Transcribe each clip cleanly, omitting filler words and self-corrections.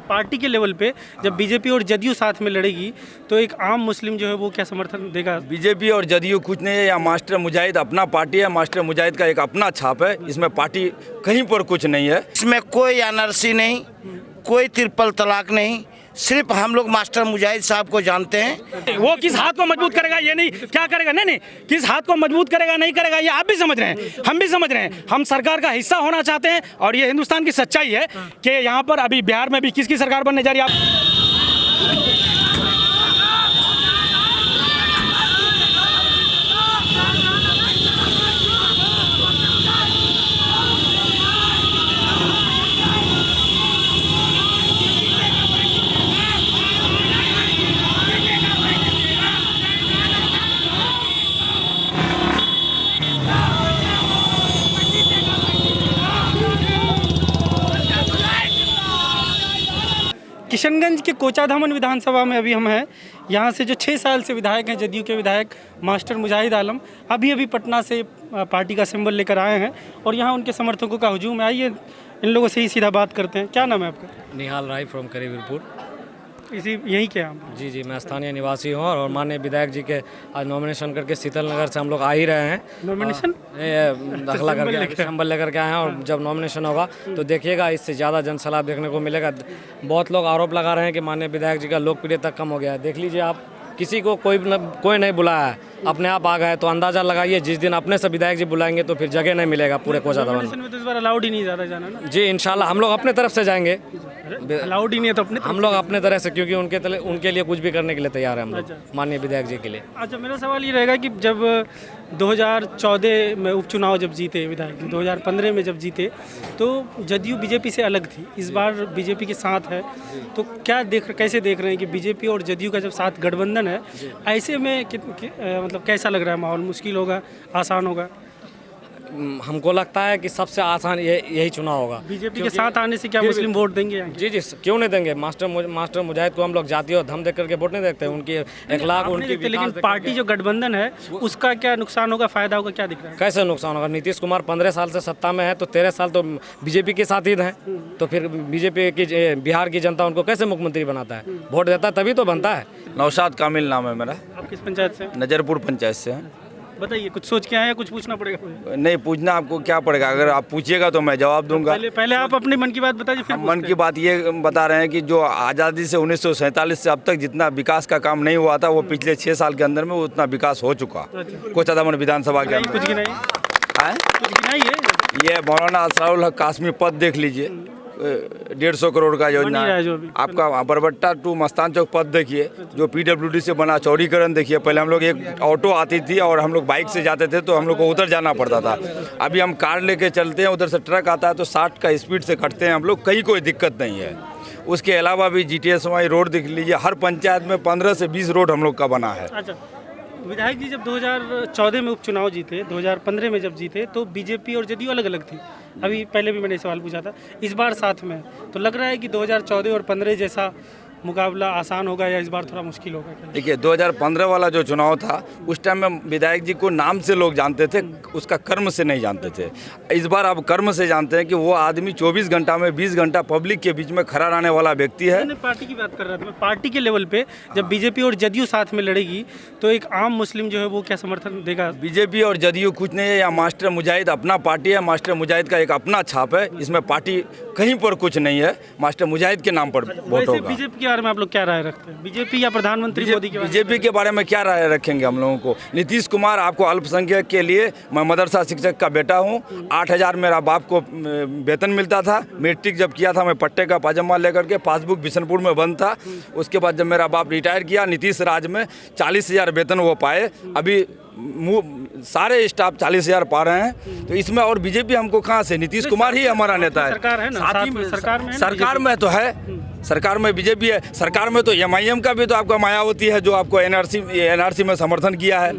Party के level पे जब बीजेपी और जदयू साथ में लड़ेगी तो एक आम मुस्लिम जो है वो क्या समर्थन देगा? बीजेपी और जदयू कुछ नहीं है, या मास्टर मुजाहिद अपना पार्टी है, मास्टर मुजाहिद का एक अपना छाप है, इसमें पार्टी कहीं पर कुछ नहीं है। इसमें कोई एनआरसी नहीं, कोई ट्रिपल तलाक नहीं, सिर्फ हम लोग मास्टर मुजाहिद साहब को जानते हैं। वो किस हाथ को मजबूत करेगा ये नहीं, क्या करेगा, नहीं किस हाथ को मजबूत करेगा नहीं करेगा ये आप भी समझ रहे हैं, हम भी समझ रहे हैं। हम सरकार का हिस्सा होना चाहते हैं और ये हिंदुस्तान की सच्चाई है कि यहाँ पर अभी बिहार में भी किसकी सरकार बनने जा रही है आप किशनगंज के कोचाधामन विधानसभा में अभी हम हैं। यहाँ से जो 6 साल से विधायक हैं, जदयू के विधायक मास्टर मुजाहिद आलम, अभी पटना से पार्टी का सिंबल लेकर आए हैं और यहाँ उनके समर्थकों का हुजूम है। आइए इन लोगों से ही सीधा बात करते हैं। क्या नाम है आपका? निहाल राय फ्रॉम करीबीरपुर। इसी यहीं के हम? जी मैं स्थानीय निवासी हूँ और माननीय विधायक जी के आज नॉमिनेशन करके शीतल नगर से हम लोग आ ही रहे हैं। नॉमिनेशन दाखिला करके सिंबल लेकर के आए हैं और जब नॉमिनेशन होगा तो देखिएगा इससे ज़्यादा जनसलाह देखने को मिलेगा। बहुत लोग आरोप लगा रहे हैं कि माननीय विधायक जी का लोकप्रियता कम हो गया है। देख लीजिए आप, किसी को कोई नहीं बुलाया है, अपने आप आ गए, तो अंदाजा लगाइए जिस दिन अपने से विधायक जी बुलाएंगे तो फिर जगह नहीं मिलेगा पूरे कोचाधामन में। तो इस बार अलाउड ही नहीं ज़्यादा जाना ना? जी इंशाल्लाह हम लोग अपने तरफ से जाएंगे। अलाउड ही नहीं है तो अपने हम लोग अपने तरह से, क्योंकि उनके लिए कुछ भी करने के लिए तैयार है हम लोग, माननीय विधायक जी के लिए। अच्छा, मेरा सवाल ये रहेगा कि जब 2014 में उपचुनाव जब जीते विधायक जी, 2015 में जब जीते तो जदयू बीजेपी से अलग थी, इस बार बीजेपी के साथ है, तो कैसे देख रहे हैं कि बीजेपी और जदयू का जब साथ गठबंधन है, ऐसे में मतलब कैसा लग रहा है माहौल? मुश्किल होगा, आसान होगा? हमको लगता है कि सबसे आसान यही चुनाव होगा। बीजेपी के साथ आने से क्या मुस्लिम वोट देंगे? जी क्यों नहीं देंगे। मास्टर मुजाहिद को हम लोग जाति और धर्म देख करके वोट नहीं देखते, उनकी अखलाक उनकी। लेकिन पार्टी जो गठबंधन है उसका क्या नुकसान होगा, फायदा होगा, क्या दिख रहा है? कैसे नुकसान होगा? नीतीश कुमार 15 साल से सत्ता में है तो 13 साल तो बीजेपी के साथ ही हैं, तो फिर बीजेपी की बिहार की जनता उनको कैसे मुख्यमंत्री बनाता है? वोट देता है तभी तो बनता है। नौशाद कामिल नाम है मेरा। आप किस पंचायत से? नजरपुर पंचायत से हैं। बताइए, कुछ सोच के आए या कुछ पूछना पड़ेगा? नहीं, पूछना आपको क्या पड़ेगा, अगर आप पूछिएगा तो मैं जवाब दूंगा। पहले आप अपने मन की बात बताइए, फिर मन की बात ये बता रहे हैं कि जो आज़ादी से 1947 से अब तक जितना विकास का काम नहीं हुआ था वो पिछले 6 साल के अंदर में उतना विकास हो चुका कोचाधामन विधानसभा के अंदर। कुछ गिनाइए। ये मौलाना असराउल हक कासमी पद देख लीजिए, 150 करोड़ का योजना है। आपका बरबट्टा टू मस्तान चौक पद देखिए जो PWD से बना, चौड़ीकरण देखिए। पहले हम लोग एक ऑटो आती थी और हम लोग बाइक से जाते थे तो हम लोग को उधर जाना पड़ता था, अभी हम कार लेके चलते हैं, उधर से ट्रक आता है तो 60 का स्पीड से कटते हैं हम लोग, कहीं कोई दिक्कत नहीं है। उसके अलावा भी GTSY रोड देख लीजिए, हर पंचायत में 15 से 20 रोड हम लोग का बना है। अच्छा, विधायक जी जब 2014 में उपचुनाव जीते, 2015 में जब जीते तो बीजेपी और जदयू अलग अलग थी। अभी पहले भी मैंने सवाल पूछा था, इस बार साथ में, तो लग रहा है कि 2014 और 15 जैसा मुकाबला आसान होगा या इस बार थोड़ा मुश्किल होगा? देखिए 2015 वाला जो चुनाव था उस टाइम में विधायक जी को नाम से लोग जानते थे, उसका कर्म से नहीं जानते थे। इस बार आप कर्म से जानते हैं कि वो आदमी 24 घंटा में 20 घंटा पब्लिक के बीच में खड़ा रहने वाला व्यक्ति है। मैंने पार्टी की बात कर रहा था मैं। पार्टी के लेवल पे जब बीजेपी और जदयू साथ में लड़ेगी तो एक आम मुस्लिम जो है वो क्या समर्थन देगा? बीजेपी और जदयू कुछ नहीं है, या मास्टर मुजाहिद अपना पार्टी है, मास्टर मुजाहिद का एक अपना छाप है, इसमें पार्टी कहीं पर कुछ नहीं है, मास्टर मुजाहिद के नाम पर वोट होगा। बीजेपी के बारे में आप लोग क्या राय रखते हैं? बीजेपी या प्रधानमंत्री मोदी के? बीजेपी के बारे में क्या राय रखेंगे हम लोगों को? नीतीश कुमार, आपको अल्पसंख्यक के लिए, मैं मदरसा शिक्षक का बेटा हूँ, 8,000 मेरा बाप को वेतन मिलता था। मैट्रिक जब किया था मैं पट्टे का पायजामा लेकर के, पासबुक बिशनपुर में बंद था। उसके बाद जब मेरा बाप रिटायर किया नीतीश राज में 40,000 वेतन वो पाए, अभी सारे स्टाफ 40,000 पा रहे हैं, तो इसमें और बीजेपी हमको कहाँ से? नीतीश कुमार ही हमारा नेता है। सरकार है ना, सरकार में तो है, सरकार में बीजेपी है, सरकार में तो MIM का भी तो आपका मायावती है जो आपको NRC में समर्थन किया है।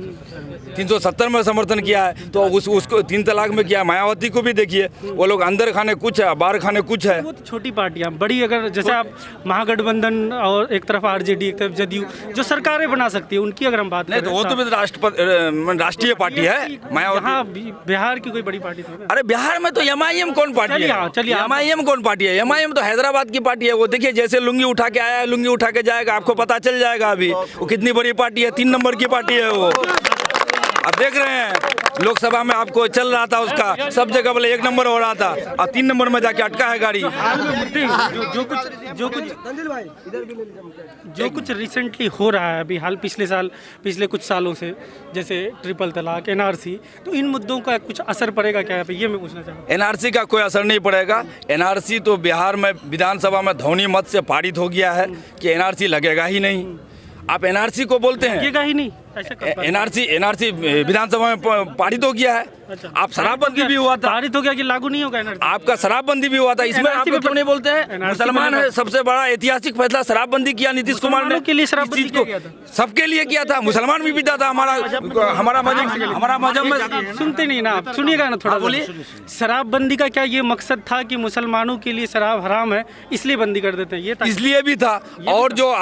370 में समर्थन किया है, तो उसको 3 तलाक में किया। मायावती को भी देखिए, वो लोग अंदर खाने कुछ है, बाहर खाने कुछ है। वो तो छोटी पार्टियां, बड़ी अगर जैसे आप महागठबंधन और एक तरफ आरजेडी एक तरफ जदयू जो सरकारें बना सकती है, उनकी अगर हम बात नहीं करें तो वो तो राष्ट्रीय पार्टी है मायावती। यहाँ बिहार की कोई बड़ी पार्टी थी ना? अरे बिहार में तो एमआईएम कौन पार्टी है? चलिए एमआईएम कौन पार्टी है? एमआईएम तो हैदराबाद की पार्टी है। वो देखिए जैसे लुंगी उठा के आया है, लुंगी उठा के जाएगा, आपको पता चल जाएगा अभी वो कितनी बड़ी पार्टी है। 3 नंबर की पार्टी है वो। अब देख रहे हैं लोकसभा में आपको चल रहा था उसका, सब जगह बोले 1 नंबर हो रहा था, अब 3 नंबर में जाके अटका है गाड़ी। जो कुछ रिसेंटली हो रहा है अभी हाल पिछले कुछ सालों से, जैसे ट्रिपल तलाक, एनआरसी, तो इन मुद्दों का कुछ असर पड़ेगा क्या? ये मैं पूछना चाहूँगा। एनआरसी का कोई असर नहीं पड़ेगा। एनआरसी तो बिहार में विधानसभा में ध्वनि मत से पारित हो गया है कि एनआरसी लगेगा ही नहीं। आप एनआरसी को बोलते हैं, लगेगा ही नहीं, ऐसा कब बात? एनआरसी विधानसभा में पारित हो गया है। अच्छा। आप शराबबंदी भी हुआ था, पारित हो गया कि लागू नहीं होगा एनआरसी? आपका शराबबंदी भी हुआ था, इसमें आप NRC क्यों नहीं बोलते हैं? NRC मुसलमान है, सबसे बड़ा ऐतिहासिक फैसला शराबबंदी किया नीतीश कुमार ने। मुसलमानों के लिए शराबबंदी इस चीज को किया गया था। सबके लिए किया था, मुसलमान भी पीता था। हमारा मजहब में सुनते नहीं ना आप, सुनिएगा ना थोड़ा। बोलिए। शराबबंदी का क्या ये मकसद था कि मुसलमानों के लिए शराब हराम है इसलिए बंदी कर देते हैं? ये था इसलिए भी था। और जो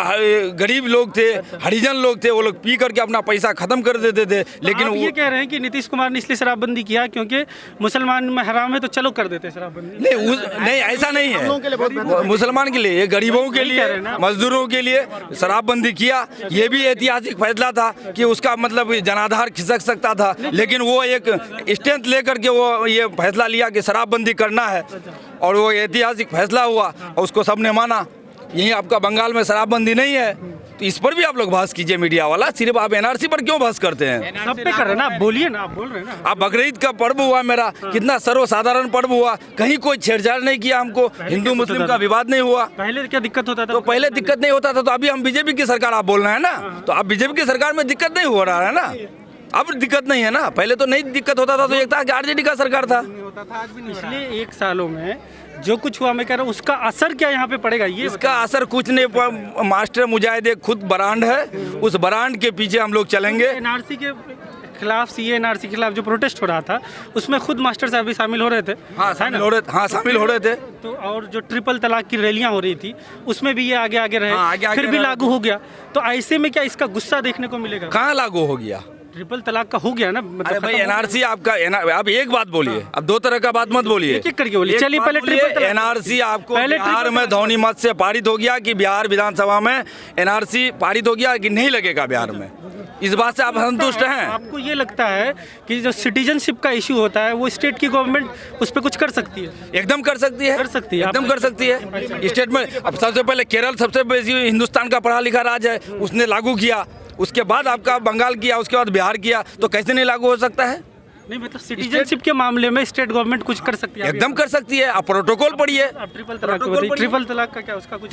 गरीब लोग थे, हरिजन लोग थे, वो लोग पी करके अपना पैसा खत्म कर देते थे। लेकिन आप वो ये कह रहे हैं कि नीतीश कुमार ने इसलिए शराबबंदी किया क्योंकि मुसलमान में हराम है तो चलो कर देते हैं शराबबंदी? नहीं ऐसा नहीं है। मुसलमान के लिए, गरीबों के लिए, मजदूरों के लिए शराबबंदी किया। ये भी ऐतिहासिक फैसला था कि उसका मतलब जनाधार खिसक सकता था, लेकिन वो एक स्ट्रेंथ लेकर के वो ये फैसला लिया कि शराबबंदी करना है, और वो ऐतिहासिक फैसला हुआ और उसको सबने माना। यही आपका बंगाल में शराबबंदी नहीं है, तो इस पर भी आप लोग बहस कीजिए मीडिया वाला। सिर्फ आप एनआरसी पर क्यों बहस करते हैं? सब पे कर रहे हैं ना, आप बोलिए ना, आप बोल रहे हैं ना। आप बकरीद का पर्व हुआ मेरा, कितना सर्वसाधारण पर्व हुआ, कहीं कोई छेड़छाड़ नहीं किया हमको, हिंदू मुस्लिम का विवाद नहीं हुआ। पहले क्या दिक्कत होता था? तो पहले दिक्कत नहीं होता था, तो अभी हम बीजेपी की सरकार आप बोल रहे हैं ना, तो अब बीजेपी की सरकार में दिक्कत नहीं हो रहा है ना, अब दिक्कत नहीं है ना। पहले तो नहीं दिक्कत होता था, तो एक था कि आरजेडी का सरकार था। पिछले 1 सालों में जो कुछ हुआ, मैं कह रहा हूँ उसका असर क्या यहाँ पे पड़ेगा? ये इसका असर कुछ नहीं। मास्टर मुजाहिद एक खुद ब्रांड है, उस ब्रांड के पीछे हम लोग चलेंगे। एनआरसी के खिलाफ, सीए एनआरसी के खिलाफ जो प्रोटेस्ट हो रहा था उसमें खुद मास्टर साहब भी शामिल हो रहे थे। शामिल हो रहे थे। तो और जो ट्रिपल तलाक की रैलियां हो रही थी उसमें भी ये आगे रहे, आगे फिर भी रहे। लागू हो गया। तो ऐसे में क्या इसका गुस्सा देखने को मिलेगा? कहाँ लागू हो गया? ट्रिपल तलाक का हो गया ना, मतलब अरे भाई खत्म हो एनआरसी आपका, आप एक बात बोलिए, अब 2 तरह का बात मत बोलिए। एक करके बोलिए। चलिए पहले ट्रिपल तलाक। एनआरसी आपको पहले बिहार ट्रिपल में ध्वनि मत से पारित हो गया कि बिहार विधानसभा में एनआरसी पारित हो गया कि नहीं लगेगा बिहार में, इस बात से आप संतुष्ट हैं? आपको ये लगता है कि जो सिटीजनशिप का इशू होता है वो स्टेट की गवर्नमेंट उस पर कुछ कर सकती है? एकदम कर सकती है, कर सकती है, एकदम कर सकती है। स्टेट में अब सबसे पहले केरल सबसे बेसी हिंदुस्तान का पढ़ा लिखा राज्य है, उसने लागू किया, उसके बाद आपका बंगाल किया, उसके बाद बिहार किया, तो कैसे नहीं लागू हो सकता है? नहीं मतलब सिटीजनशिप के मामले में स्टेट गवर्नमेंट कुछ कर सकती है? एकदम कर सकती है। आप प्रोटोकॉल पढ़िए। आप ट्रिपल तलाक को बताइए। ट्रिपल तलाक का क्या, उसका कुछ?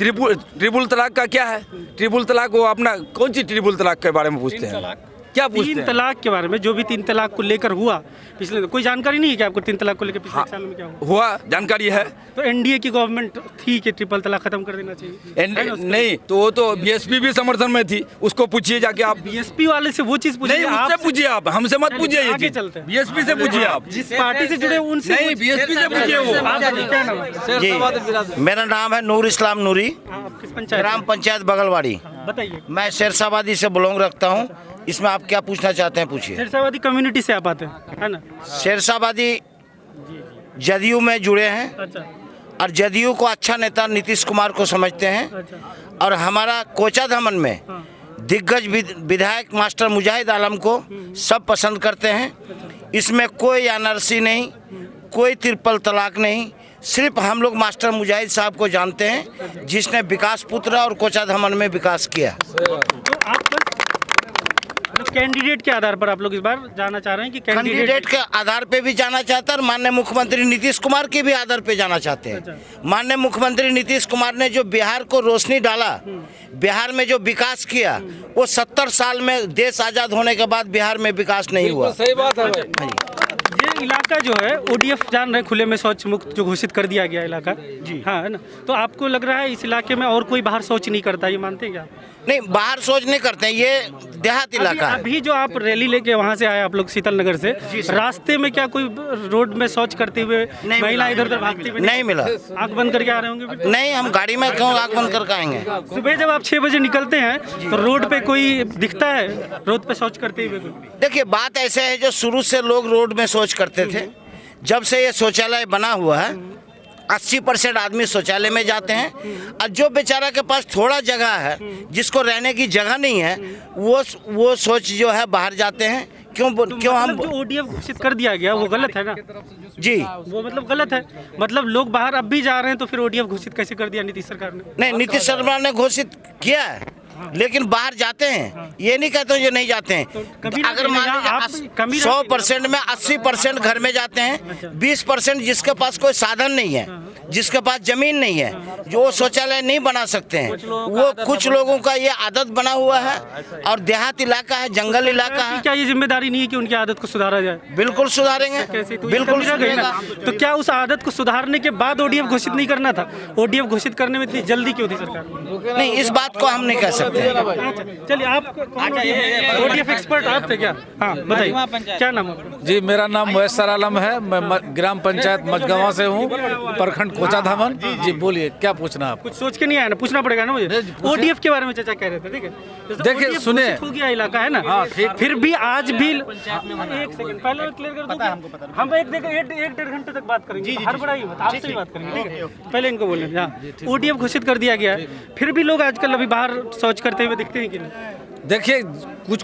ट्रिपल तलाक का क्या है? ट्रिपल तलाक वो अपना कौन सी ट्रिपल तलाक के बारे में पूछते हैं? क्या पूछते हैं? 3 तलाक के बारे में, जो भी 3 तलाक को लेकर हुआ पिछले, कोई जानकारी नहीं है कि आपको 3 तलाक को लेकर पिछले 1 साल में क्या हुआ? जानकारी है। तो एनडीए की गवर्नमेंट थी कि ट्रिपल तलाक खत्म कर देना चाहिए। नहीं तो वो तो बीएसपी भी समर्थन में थी, उसको पूछिए जाके आप। बीएसपी वाले से वो चीज पूछिए, नहीं उससे पूछिए आप, हमसे मत पूछिए ये आगे चीज। चलते हैं। बीएसपी से पूछिए आप, जिस पार्टी से जुड़े उनसे नहीं बीएसपी से पूछिए वो। क्या नाम है? जी, मेरा नाम है नूर इस्लाम नूरी, आप किस पंचायत? ग्राम पंचायत बगलवाड़ी। बताइए। मैं शेरशाबादी से बिलोंग रखता हूँ। इसमें आप क्या पूछना चाहते हैं पूछिए। शेरशाबादी कम्युनिटी से आप आते हैं, है ना? शेरशाबादी जदयू में जुड़े हैं अच्छा और जदयू को अच्छा नेता नीतीश कुमार को समझते हैं, अच्छा। और हमारा कोचाधामन में दिग्गज विधायक मास्टर मुजाहिद आलम को सब पसंद करते हैं। इसमें कोई एनआरसी नहीं, कोई ट्रिपल तलाक नहीं, सिर्फ हम लोग मास्टर मुजाहिद साहब को जानते हैं, जिसने विकास पुत्र और कोचाधामन में विकास किया। तो आप बस कैंडिडेट के आधार पर आप लोग इस बार जाना चाह रहे हैं कि कैंडिडेट के आधार पे भी जाना चाहते हैं और माननीय मुख्यमंत्री नीतीश कुमार के भी आधार पे जाना चाहते हैं। माननीय मुख्यमंत्री नीतीश कुमार ने जो बिहार को रोशनी डाला, बिहार में जो विकास किया, वो 70 साल में देश आज़ाद होने के बाद बिहार में विकास नहीं हुआ। सही बात है भाई। ये इलाका जो है ओडीएफ जान रहे, खुले में शौच मुक्त जो घोषित कर दिया गया इलाका जी, हाँ है ना? तो आपको लग रहा है इस इलाके में और कोई बाहर शौच नहीं करता, ये मानते हैं क्या? नहीं, बाहर शौच नहीं करते हैं, ये देहात इलाका है। अभी जो आप रैली लेके वहाँ से आए आप लोग शीतल नगर से, रास्ते में क्या कोई रोड में शौच करते हुए महिला इधर उधर भागती हुई नहीं मिला। आँख बंद करके आ रहे होंगे? नहीं, हम गाड़ी में क्यों आँख बंद करके आएंगे? सुबह जब आप 6 बजे निकलते हैं तो रोड पे कोई दिखता है रोड पे शौच करते हुए कोई? देखिए, बात ऐसे है, जो शुरू से लोग रोड में शौच करते थे, जब से ये शौचालय बना हुआ है 80% आदमी शौचालय में जाते हैं। और जो बेचारा के पास थोड़ा जगह है, जिसको रहने की जगह नहीं है, वो शौच जो है बाहर जाते हैं। क्यों हम मतलब जो ओडीएफ घोषित कर दिया गया वो गलत है ना? जी, वो मतलब गलत है। मतलब लोग बाहर अब भी जा रहे हैं तो फिर ओडीएफ घोषित कैसे कर दिया नीतीश सरकार ने? नहीं, नीतीश सरकार ने घोषित किया है, लेकिन बाहर जाते हैं, ये नहीं कहते ये नहीं जाते हैं। अगर मान लीजिए 100% में 80% घर में जाते हैं, 20% जिसके पास कोई साधन नहीं है, जिसके पास जमीन नहीं है, जो वो शौचालय नहीं बना सकते हैं, वो कुछ लोगों का ये आदत बना हुआ है। और देहात इलाका है, जंगल इलाका है। क्या ये जिम्मेदारी नहीं है कि उनकी आदत को सुधारा जाए? बिल्कुल सुधारेंगे, कैसे? तो बिल्कुल ये कमी रह गई ना। तो क्या उस आदत को सुधारने के बाद ओडीएफ घोषित नहीं करना था? ओडीएफ घोषित करने में इतनी जल्दी क्यों थी सरकार? नहीं, इस बात को हम नहीं कह सकते। चलिए, आप ओडीएफ एक्सपर्ट आप थे क्या? हाँ बताइए, क्या नाम है? जी, मेरा नाम मुयस्सर आलम है। मैं ग्राम पंचायत मझगवां से हूँ, प्रखंड कोचा धामन। जी बोलिए, क्या पूछना आप? कुछ सोच के नहीं आया ना, पूछना पड़ेगा ना मुझे। ओडीएफ के बारे में चर्चा कह रहे थे, ठीक है? देखिए, ODF सुनिए। घोषित हो गया इलाका है ना, फिर भी आज भी एक सेकंड पहले क्लियर कर दूं। हम एक 1-1.5 घंटे तक बात करेंगे, हर बड़ा ही आपसे ही बात करेंगे, ठीक है? पहले इनको बोलने दें। ओडीएफ घोषित कर दिया गया है, फिर भी लोग आजकल अभी बाहर शौच करते हुए दिखते हैं कि नहीं? देखिए,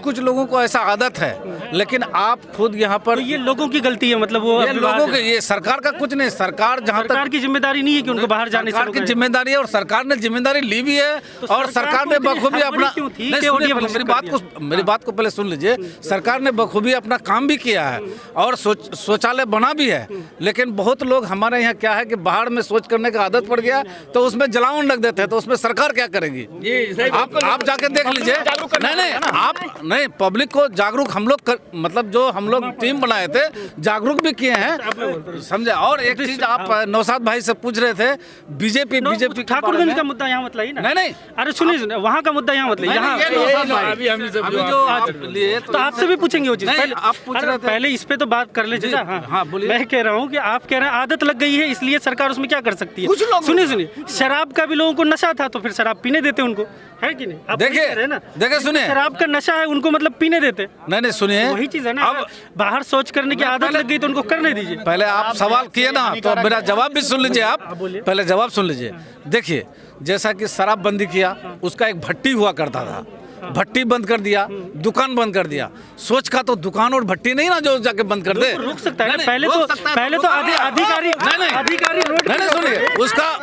कुछ लोगों को ऐसा आदत है, लेकिन आप खुद यहाँ पर तो ये लोगों की गलती है, मतलब वो ये लोगों के, ये सरकार का कुछ नहीं। सरकार जहाँ सरकार तक की जिम्मेदारी नहीं है कि उनको बाहर जाने से सरकार की रोका जाए। जिम्मेदारी है, और सरकार ने जिम्मेदारी ली भी है, और सरकार ने बखूबी अपना क्यों थी नहीं, कि सुनिए, ODF मेरी बात को पहले सुन लीजिए। सरकार ने बखूबी अपना काम भी किया है, और शौचालय बना भी है। लेकिन बहुत लोग हमारे यहाँ क्या है कि बाहर में शौच करने का आदत पड़ गया, तो उसमें जलावन लग देते हैं, तो उसमें सरकार क्या करेगी? आप जाके देख लीजिए। नहीं, आप नहीं, पब्लिक को जागरूक हम लोग मतलब जो हम लोग टीम बनाए थे, जागरूक भी किए हैं, समझे? और एक चीज आप नौशाद भाई से पूछ रहे थे, बीजेपी ठाकुरगंज का मुद्दा यहाँ मत लाइए ना। नहीं, अरे सुनिए, वहाँ का मुद्दा यहाँ मत लाइए। यहाँ तो आपसे भी पूछेंगे वो चीज। आप पूछ रहे थे, पहले इस पे तो बात कर ले। हाँ बोलिए। मैं कह रहा हूँ कि आप कह रहे हैं आदत लग गई है, इसलिए सरकार उसमें क्या कर सकती है? सुनिए, शराब का भी लोगों को नशा था, तो फिर शराब पीने देते उनको, है कि नहीं? आप देखिए, सुनिए, शराब का नशा है, उनको मतलब पीने देते। नहीं, सुनिए, वही चीज है ना। अब बाहर शौच करने की आदत लग गई तो उनको करने दीजिए। पहले आप सवाल किए ना, तो मेरा जवाब भी सुन लीजिए। आप पहले जवाब सुन लीजिए। देखिए, जैसा कि शराबबंदी किया, उसका एक भट्टी हुआ करता था, भट्टी बंद कर दिया, दुकान बंद कर दिया। सोच का तो दुकान और भट्टी नहीं ना जो जाके बंद कर दे। रोक सकता है ना, पहले तो अधिकारी नहीं, सुनिए,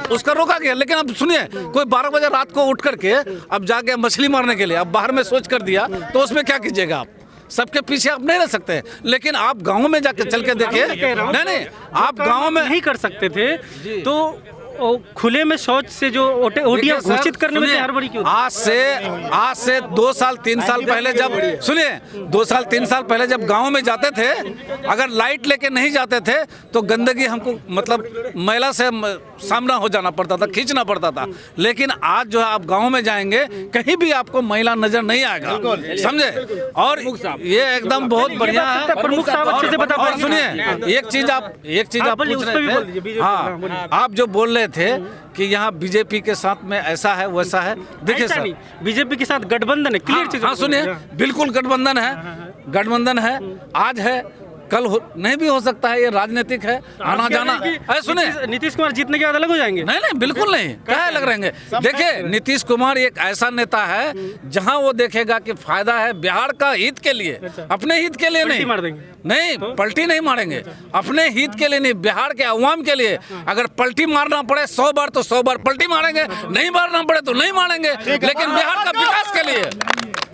उसका रोका गया। लेकिन अब सुनिए, कोई 12 बजे रात को उठ करके अब जाके मछली मारने के लिए अब बाहर में शौच कर दिया, तो उसमें क्या कीजिएगा? आप सबके पीछे आप नहीं रह सकते। लेकिन आप गाँव में जाके चल के देखिए। नहीं, आप गाँव में नहीं कर सकते थे, तो खुले में शौच से जो ओडीएफ घोषित करने में हड़बड़ी क्यों? आज से 2 साल 3 साल पहले जब सुनिए 2 साल 3 साल पहले जब गांव में जाते थे, अगर लाइट लेके नहीं जाते थे तो गंदगी हमको मतलब मैला से सामना हो जाना पड़ता था, खींचना पड़ता था। लेकिन आज जो है आप गांव में जाएंगे, कहीं भी आपको मैला नजर नहीं आएगा, समझे? और ये एकदम बहुत बढ़िया है। प्रमुख साहब अच्छे से बता। और सुनिए, एक चीज आप पूछ रहे थे। हाँ, आप जो बोल रहे थे कि यहाँ बीजेपी के साथ में ऐसा है वैसा है। देखिए सर, बीजेपी के साथ गठबंधन है, क्लियर चीज। हाँ सुनिए, बिल्कुल गठबंधन है, आज है, कल नहीं भी हो सकता है। ये राजनीतिक है, आना जाना। सुने, नीतीश कुमार जीतने के बाद अलग हो जाएंगे? नहीं, बिल्कुल नहीं, क्या अलग रहेंगे? देखिए, नीतीश कुमार एक ऐसा नेता है जहां वो देखेगा कि फायदा है बिहार का हित के लिए, अपने हित के लिए नहीं मार देंगे। नहीं, पलटी नहीं मारेंगे, अपने हित के लिए नहीं, बिहार के अवाम के लिए। अगर पलटी मारना पड़े 100 बार तो 100 बार पलटी मारेंगे, नहीं मारना पड़े तो नहीं मारेंगे, लेकिन बिहार का विकास के लिए,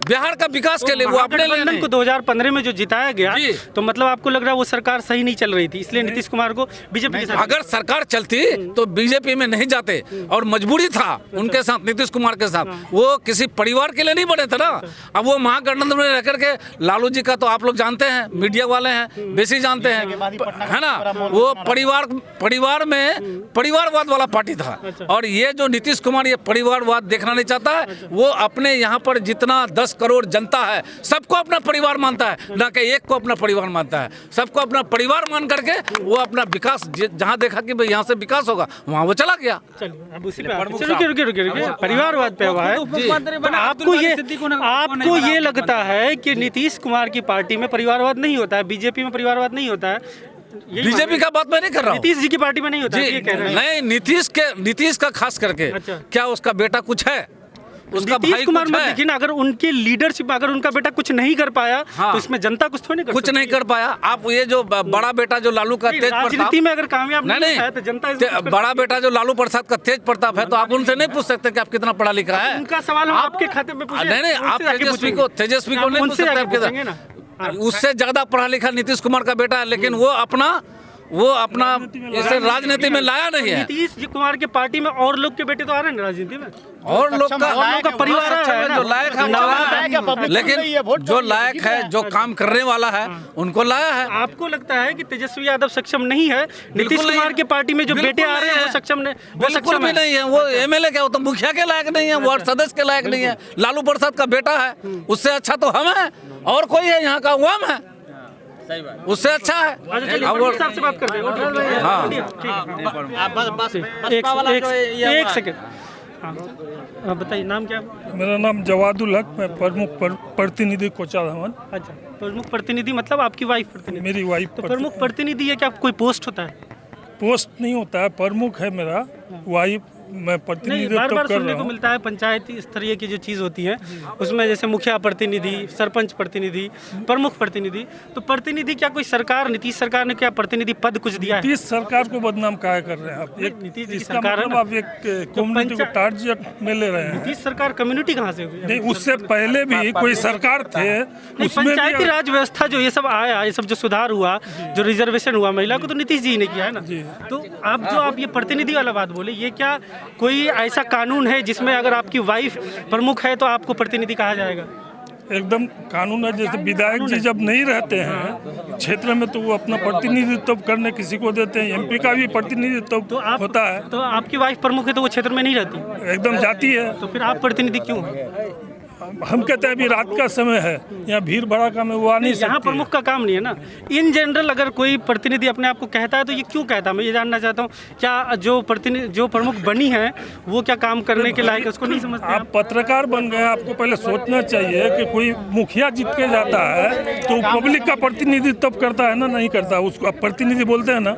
बिहार का विकास के लिए, वो अपने लिए महागठबंधन नहीं। को 2015 में जो जिताया गया, जी। तो मतलब आपको लग रहा है वो सरकार सही नहीं चल रही थी, इसलिए नीतीश कुमार को बीजेपी के साथ। अगर सरकार चलती तो बीजेपी में नहीं जाते, और मजबूरी था उनके साथ, नीतीश कुमार के साथ। वो किसी परिवार के लिए नहीं बने थे ना। अब वो महागठबंधन में रह करके, लालू जी का तो आप लोग जानते हैं, मीडिया वाले हैं, बेसी जानते हैं, है ना। वो परिवार में परिवारवाद वाला पार्टी था, और ये जो नीतीश कुमार ये परिवारवाद देखना नहीं चाहता है। वो अपने यहाँ पर जितना 10 करोड़ जनता है, सबको अपना परिवार मानता है, ना कि एक को अपना परिवार मानता है। सबको अपना परिवार मान करके वो अपना विकास, जहाँ देखा कि भाई यहाँ से विकास होगा, वहाँ वो चला गया। चलिए अब उसी पे रुकिए, परिवारवाद पे हुआ है। पर आपको ये लगता है कि नीतीश कुमार की पार्टी में परिवारवाद नहीं होता है, बीजेपी में परिवारवाद नहीं होता है? बीजेपी का बात मैं नहीं कर रहा हूँ, नीतीश जी की पार्टी में नहीं होता है, जी ये कह रहे हैं। नहीं, नीतीश का खास करके। अच्छा। क्या उसका बेटा कुछ है, उसका नीतीश भाई कुमार कुछ मत है? देखिए ना, अगर उनकी लीडरशिप, अगर उनका बेटा कुछ नहीं कर पाया, हाँ। तो इसमें जनता कुछ थोड़ी कुछ नहीं कर पाया। आप ये जो बड़ा बेटा जो लालू का तेज प्रताप, राजनीति में अगर कामयाब नहीं नहीं होता है तो जनता इसमें कुछ कर बड़ा बेटा जो लालू प्रसाद का तेज प्रताप है, तो आप उनसे नहीं पूछ सकते कि आप कितना पढ़ा लिखा है। उनका सवाल हम आपके खाते में पूछे, नहीं, आप तेजस्वी को नहीं पूछ सकते आप कितना। उससे ज्यादा पढ़ा लिखा नीतीश कुमार का बेटा है, लेकिन वो अपना इसे राजनीति में लाया नहीं है। नीतीश जी कुमार के पार्टी में और लोग के बेटे तो आ रहे हैं राजनीति में, और लोग का परिवार है ना, जो लायक है, लेकिन जो लायक है, जो काम करने वाला है, उनको लाया है। आपको लगता है कि तेजस्वी यादव सक्षम नहीं है? नीतीश कुमार के पार्टी में जो बेटे आ रहे हैं वो सक्षम नहीं, वो बिल्कुल सक्षम भी नहीं है। वो एमएलए क्या, वो तो मुखिया के लायक नहीं है, वार्ड सदस्य के लायक नहीं है। लालू प्रसाद का बेटा है, उससे अच्छा तो हम है, और कोई है यहाँ का, वो हम है, उससे अच्छा है। अच्छा चलिए, अब पंडित साहब से बात करते हैं। हाँ। एक सेकंड, हाँ बताइए, नाम क्या है? मेरा नाम जवादुल हक, मैं प्रमुख प्रतिनिधि कोचा धवन। अच्छा, प्रमुख प्रतिनिधि मतलब आपकी वाइफ प्रतिनिधि? मेरी वाइफ तो प्रमुख प्रतिनिधि है क्या, कोई पोस्ट होता है? पोस्ट नहीं होता है, प्रमुख है मेरा वाइफ, मैं नहीं, प्रतिनिधित्व बार बार कर सुनने रहा को हूँ। मिलता है पंचायती स्तरीय की जो चीज़ होती है उसमें जैसे मुखिया प्रतिनिधि, सरपंच प्रतिनिधि, प्रमुख प्रतिनिधि। तो प्रतिनिधि क्या कोई सरकार, नीतीश सरकार ने क्या प्रतिनिधि पद कुछ दिया है? नीतीश सरकार को बदनाम काहे कर रहे हैं आप? एक नीतीश जी इसका सरकार है मतलब ना। आप एक कम्युनिटी को टारगेट में ले रहे हैं। नीतीश सरकार कम्युनिटी कहाँ से हुई? नहीं, उससे पहले भी कोई सरकार थे, नहीं, उसमें पंचायती भी राज व्यवस्था जो ये सब आया, ये सब जो सुधार हुआ, जो रिजर्वेशन हुआ महिला को, तो नीतीश जी ने किया है ना। तो आप ये प्रतिनिधि वाला बात बोले, ये क्या कोई ऐसा कानून है जिसमें अगर आपकी वाइफ प्रमुख है तो आपको प्रतिनिधि कहा जाएगा? एकदम कानून है। जैसे विधायक जी जब नहीं रहते हैं क्षेत्र में, तो वो अपना प्रतिनिधित्व करने किसी को देते हैं। एमपी का भी प्रतिनिधित्व होता है। तो आपकी वाइफ प्रमुख है तो वो क्षेत्र में नहीं रहती, एकदम जाती है। तो फिर आप प्रतिनिधि क्यों हैं? हम कहते हैं अभी रात का समय है, यहाँ भीड़ भड़ाका में वो आ नहीं यहाँ सकती। प्रमुख का काम नहीं है ना। इन जनरल अगर कोई प्रतिनिधि अपने आप को कहता है तो ये क्यों कहता है? मैं ये जानना चाहता हूँ, क्या जो प्रमुख बनी है वो क्या काम करने के लायक है, उसको नहीं समझते आप पत्रकार बन गए, आपको पहले सोचना चाहिए कि कोई मुखिया जीत के जाता है तो पब्लिक का प्रतिनिधित्व करता है ना, नहीं करता, उसको आप प्रतिनिधि बोलते हैं ना।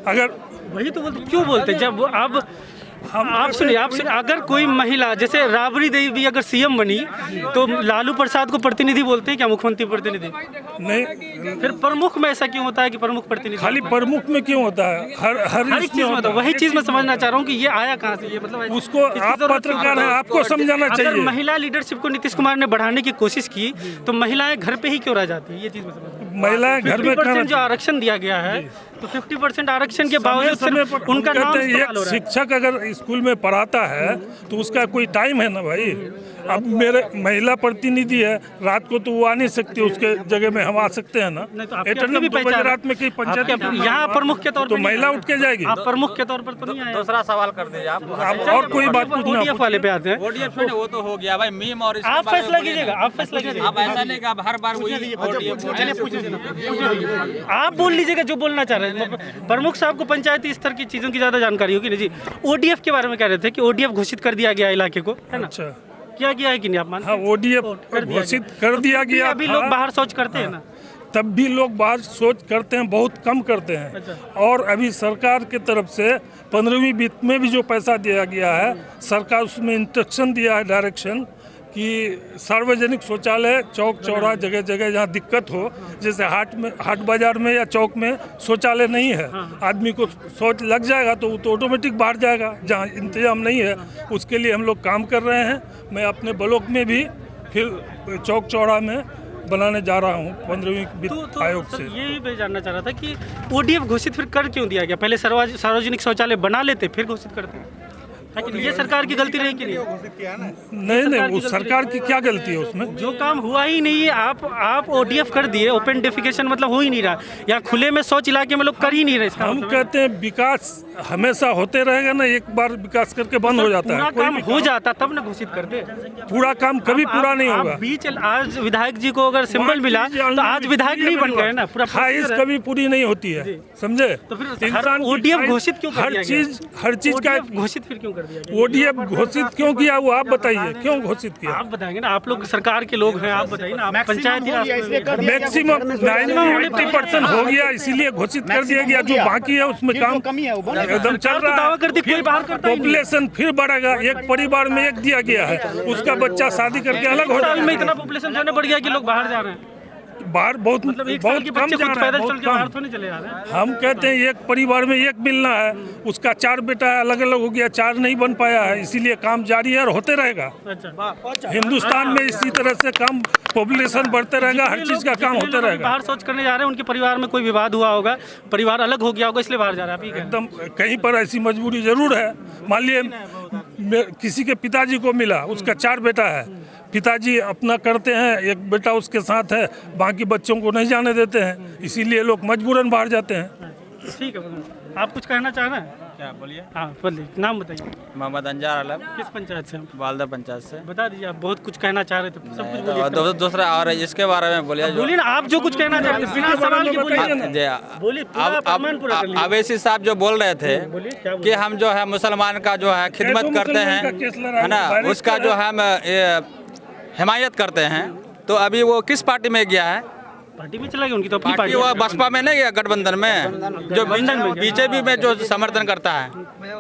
अगर वही तो बोलते, क्यों बोलते? जब अब आप सुनिए, अगर कोई महिला जैसे राबड़ी देवी अगर सीएम बनी तो लालू प्रसाद को प्रतिनिधि बोलते हैं क्या, मुख्यमंत्री प्रतिनिधि? नहीं, फिर प्रमुख में ऐसा क्यों होता है कि प्रमुख प्रतिनिधि? खाली प्रमुख में क्यों होता है? हर एक चीज में तो वही चीज मैं समझना चाह रहा हूँ कि ये आया कहाँ से, ये मतलब उसको आप पत्रकार हैं, आपको समझाना अगर चाहिए। महिला लीडरशिप को नीतीश कुमार ने बढ़ाने की कोशिश की तो महिलाएं घर पे ही क्यों रह जाती है, ये चीज मैं समझ। महिलाएं घर में 50% जो आरक्षण दिया गया है, तो 50% आरक्षण के बावजूद सिर्फ उनका नाम कहते हैं इस्तेमाल एक हो रहा है। शिक्षक अगर स्कूल में पढ़ाता है तो उसका कोई टाइम है ना भाई। अब मेरे महिला प्रतिनिधि है, रात को तो वो आ नहीं सकती, उसके जगह में हम आ सकते हैं ना। नहीं तो आपकी एटर्न अपनी भी 2 बजे पहचान है। रात में कहीं पंचायत आपके यहाँ प्रमुख के तौर तो पे महिला उठ के जाएगी। आप प्रमुख के तौर पर तो नहीं आए। दूसरा सवाल कर दीजिए आप। और कोई बात पूछना ODF वाले पे आते हैं। ODF में वो तो हो गया भाई, मीम और इसके आप बारे में फैसला बोलिए कीजिएगा, ना। आप फैसला कीजिएगा। आप ऐसा नहीं कि आप हर बार वही आप बोल लीजिएगा जो बोलना चाह रहे हैं। प्रमुख साहब को पंचायती स्तर की चीजों की ज्यादा जानकारी होगी ना जी। ODF के बारे में कह रहे थे कि ODF घोषित कर दिया गया इलाके को, है ना? अच्छा, क्या किया है कि नहीं आप मानते? हाँ, ODF घोषित कर दिया गया। अभी लोग बाहर शौच करते हैं ना, तब भी लोग बाहर सोच करते हैं, बहुत कम करते हैं। और अभी सरकार की तरफ से 15वीं वित्त में भी जो पैसा दिया गया है, सरकार उसमें इंस्ट्रक्शन दिया है, डायरेक्शन कि सार्वजनिक शौचालय चौक चौराहा जगह जगह जहाँ दिक्कत हो, जैसे हाट बाजार में या चौक में शौचालय नहीं है, आदमी को शौच लग जाएगा तो वो तो ऑटोमेटिक बाहर जाएगा। जहाँ इंतजाम नहीं है उसके लिए हम लोग काम कर रहे हैं। मैं अपने ब्लॉक में भी फिर चौक चौड़ा में बनाने जा रहा हूँ 15वीं वित्त आयोग सर, से। यही मैं जानना चाह रहा था कि ओडीएफ घोषित फिर कर क्यों दिया गया? पहले सार्वजनिक शौचालय बना लेते फिर घोषित करते, लेकिन ये सरकार की गलती रही कि नहीं? नहीं वो सरकार की क्या गलती है उसमें? जो काम हुआ ही नहीं है, आप ओडीएफ कर दिए, ओपन डेफिकेशन मतलब हो ही नहीं रहा, या खुले में शौच इलाके में लोग कर ही नहीं रहे। इसका हम मतलब कहते हैं विकास हमेशा होते रहेगा ना, एक बार विकास करके बंद हो जाता पूरा है। काम हो जाता तब ना घोषित करते। पूरा काम कभी पूरा नहीं आप होगा। बीच आज विधायक जी को अगर सिंबल मिला तो आज विधायक नहीं बन गए ना, पूरा ख्वाहिश प्रोसेस है। कभी पूरी नहीं होती है, समझे? तो फिर इंसान की ओडीएफ ख्वाहिश- घोषित क्यों कर दिया गया? हर चीज का ODF घोषित फिर क्यों कर दिया गया? ओडीएफ घोषित क्यों किया वो आप बताइए, क्यों घोषित किया? आप बताएंगे ना, आप लोग सरकार के लोग हैं, आप बताइए ना, आप पंचायती राज में- मैक्सिमम 90% हो गया, इसीलिए घोषित कर दिया गया। जो बाकी है उसमें काम एकदम चल रहा दावा करती कोई बाहर करता ही नहीं। पॉपुलेशन फिर बढ़ेगा। एक परिवार में एक दिया गया है, उसका बच्चा शादी करके अलग हो साल में जाएगा। इतना पॉपुलेशन जाने बढ़ गया कि लोग बाहर जा रहे हैं। बाहर बहुत मतलब एक साल बहुत के कम बच्चे जा खुद रहा है, पैदल चल बहुत के बाहर कम। तो नहीं चले जा रहे हैं। हम कहते हैं एक परिवार में एक मिलना है, उसका 4 बेटा अलग अलग हो गया, 4 नहीं बन पाया है, इसीलिए काम जारी है और होते रहेगा। अच्छा, हिंदुस्तान में इसी तरह से काम पॉपुलेशन बढ़ते रहेगा, हर चीज का काम होते रहेगा। बाहर सोच करने जा रहे हैं, उनके परिवार में कोई विवाद हुआ होगा, परिवार अलग हो गया होगा, इसलिए बाहर जा रहा है। आप ये कह रहे हैं। एकदम कहीं पर ऐसी मजबूरी जरूर है। मान लिए किसी के पिताजी को मिला, उसका 4 बेटा है, पिताजी अपना करते हैं, एक बेटा उसके साथ है, बाकी बच्चों को नहीं जाने देते हैं, इसीलिए लोग मजबूरन बाहर जाते हैं। ठीक है, आप कुछ कहना चाह रहे हैं? क्या बोलिए? हाँ बोलिए, नाम बताइए। मोहम्मद अंजार आलम, किस पंचायत से? हम बालदा पंचायत से। बता दीजिए, आप बहुत कुछ कहना चाह रहे थे, सब कुछ बोलिए। दूसरा और इसके बारे में बोलिए। बोलिए ना, आप जो कुछ कहना चाह रहे थे बिना सवाल के बोलिए। बोलिए, पूरा प्रमाण पूरा कर लीजिए। अवैसी साहब जो बोल रहे थे बोलिए, क्या कि हम जो है मुसलमान का जो है खिदमत करते हैं, है ना, उसका जो हम हिमायत करते हैं, तो अभी वो किस पार्टी में गया है? पार्टी में चला गया, उनकी तो अपनी पार्टी पार्टी वो बसपा में नहीं गया, गठबंधन में, जो बीजेपी में जो समर्थन करता है,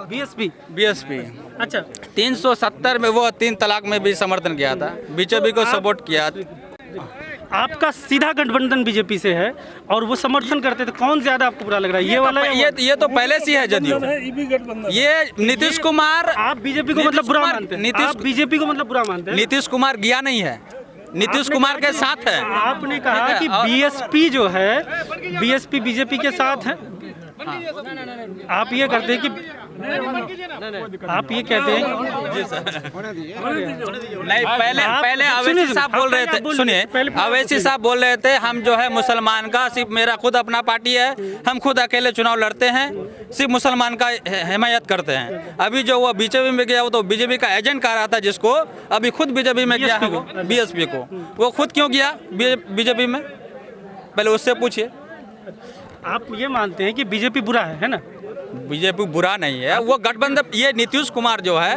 बीएसपी। अच्छा, 370 में वो 3 तलाक में भी समर्थन किया था, बीजेपी को सपोर्ट किया। आपका सीधा गठबंधन बीजेपी से है और वो समर्थन करते थे, कौन ज्यादा आपको बुरा लग रहा है, ये वाला या ये तो पहले से है जदयू। ये नीतीश कुमार, आप बीजेपी को मतलब बुरा मानते हैं? नीतीश आप बीजेपी को मतलब बुरा मानते हैं? नीतीश कुमार गया नहीं है, नीतीश कुमार के साथ है। आपने कहा कि बीएसपी जो है, बीएसपी बीजेपी के साथ है। आप ये करते हैं कि आप ये कहते हैं नहीं, पहले अवैसी साहब बोल रहे थे, सुनिए, अवैसी साहब बोल रहे थे हम जो है मुसलमान का, सिर्फ मेरा खुद अपना पार्टी है, हम खुद अकेले चुनाव लड़ते हैं, सिर्फ मुसलमान का हिमायत करते हैं। अभी जो वो बीजेपी में गया, वो तो बीजेपी का एजेंट कह रहा था, जिसको अभी खुद बीजेपी में गया है, वो बीएसपी को, वो खुद क्यों गया बीजेपी में, पहले उससे पूछिए। आप ये मानते हैं कि बीजेपी बुरा है ना? बीजेपी बुरा नहीं है, वो गठबंधन, ये नीतीश कुमार जो है,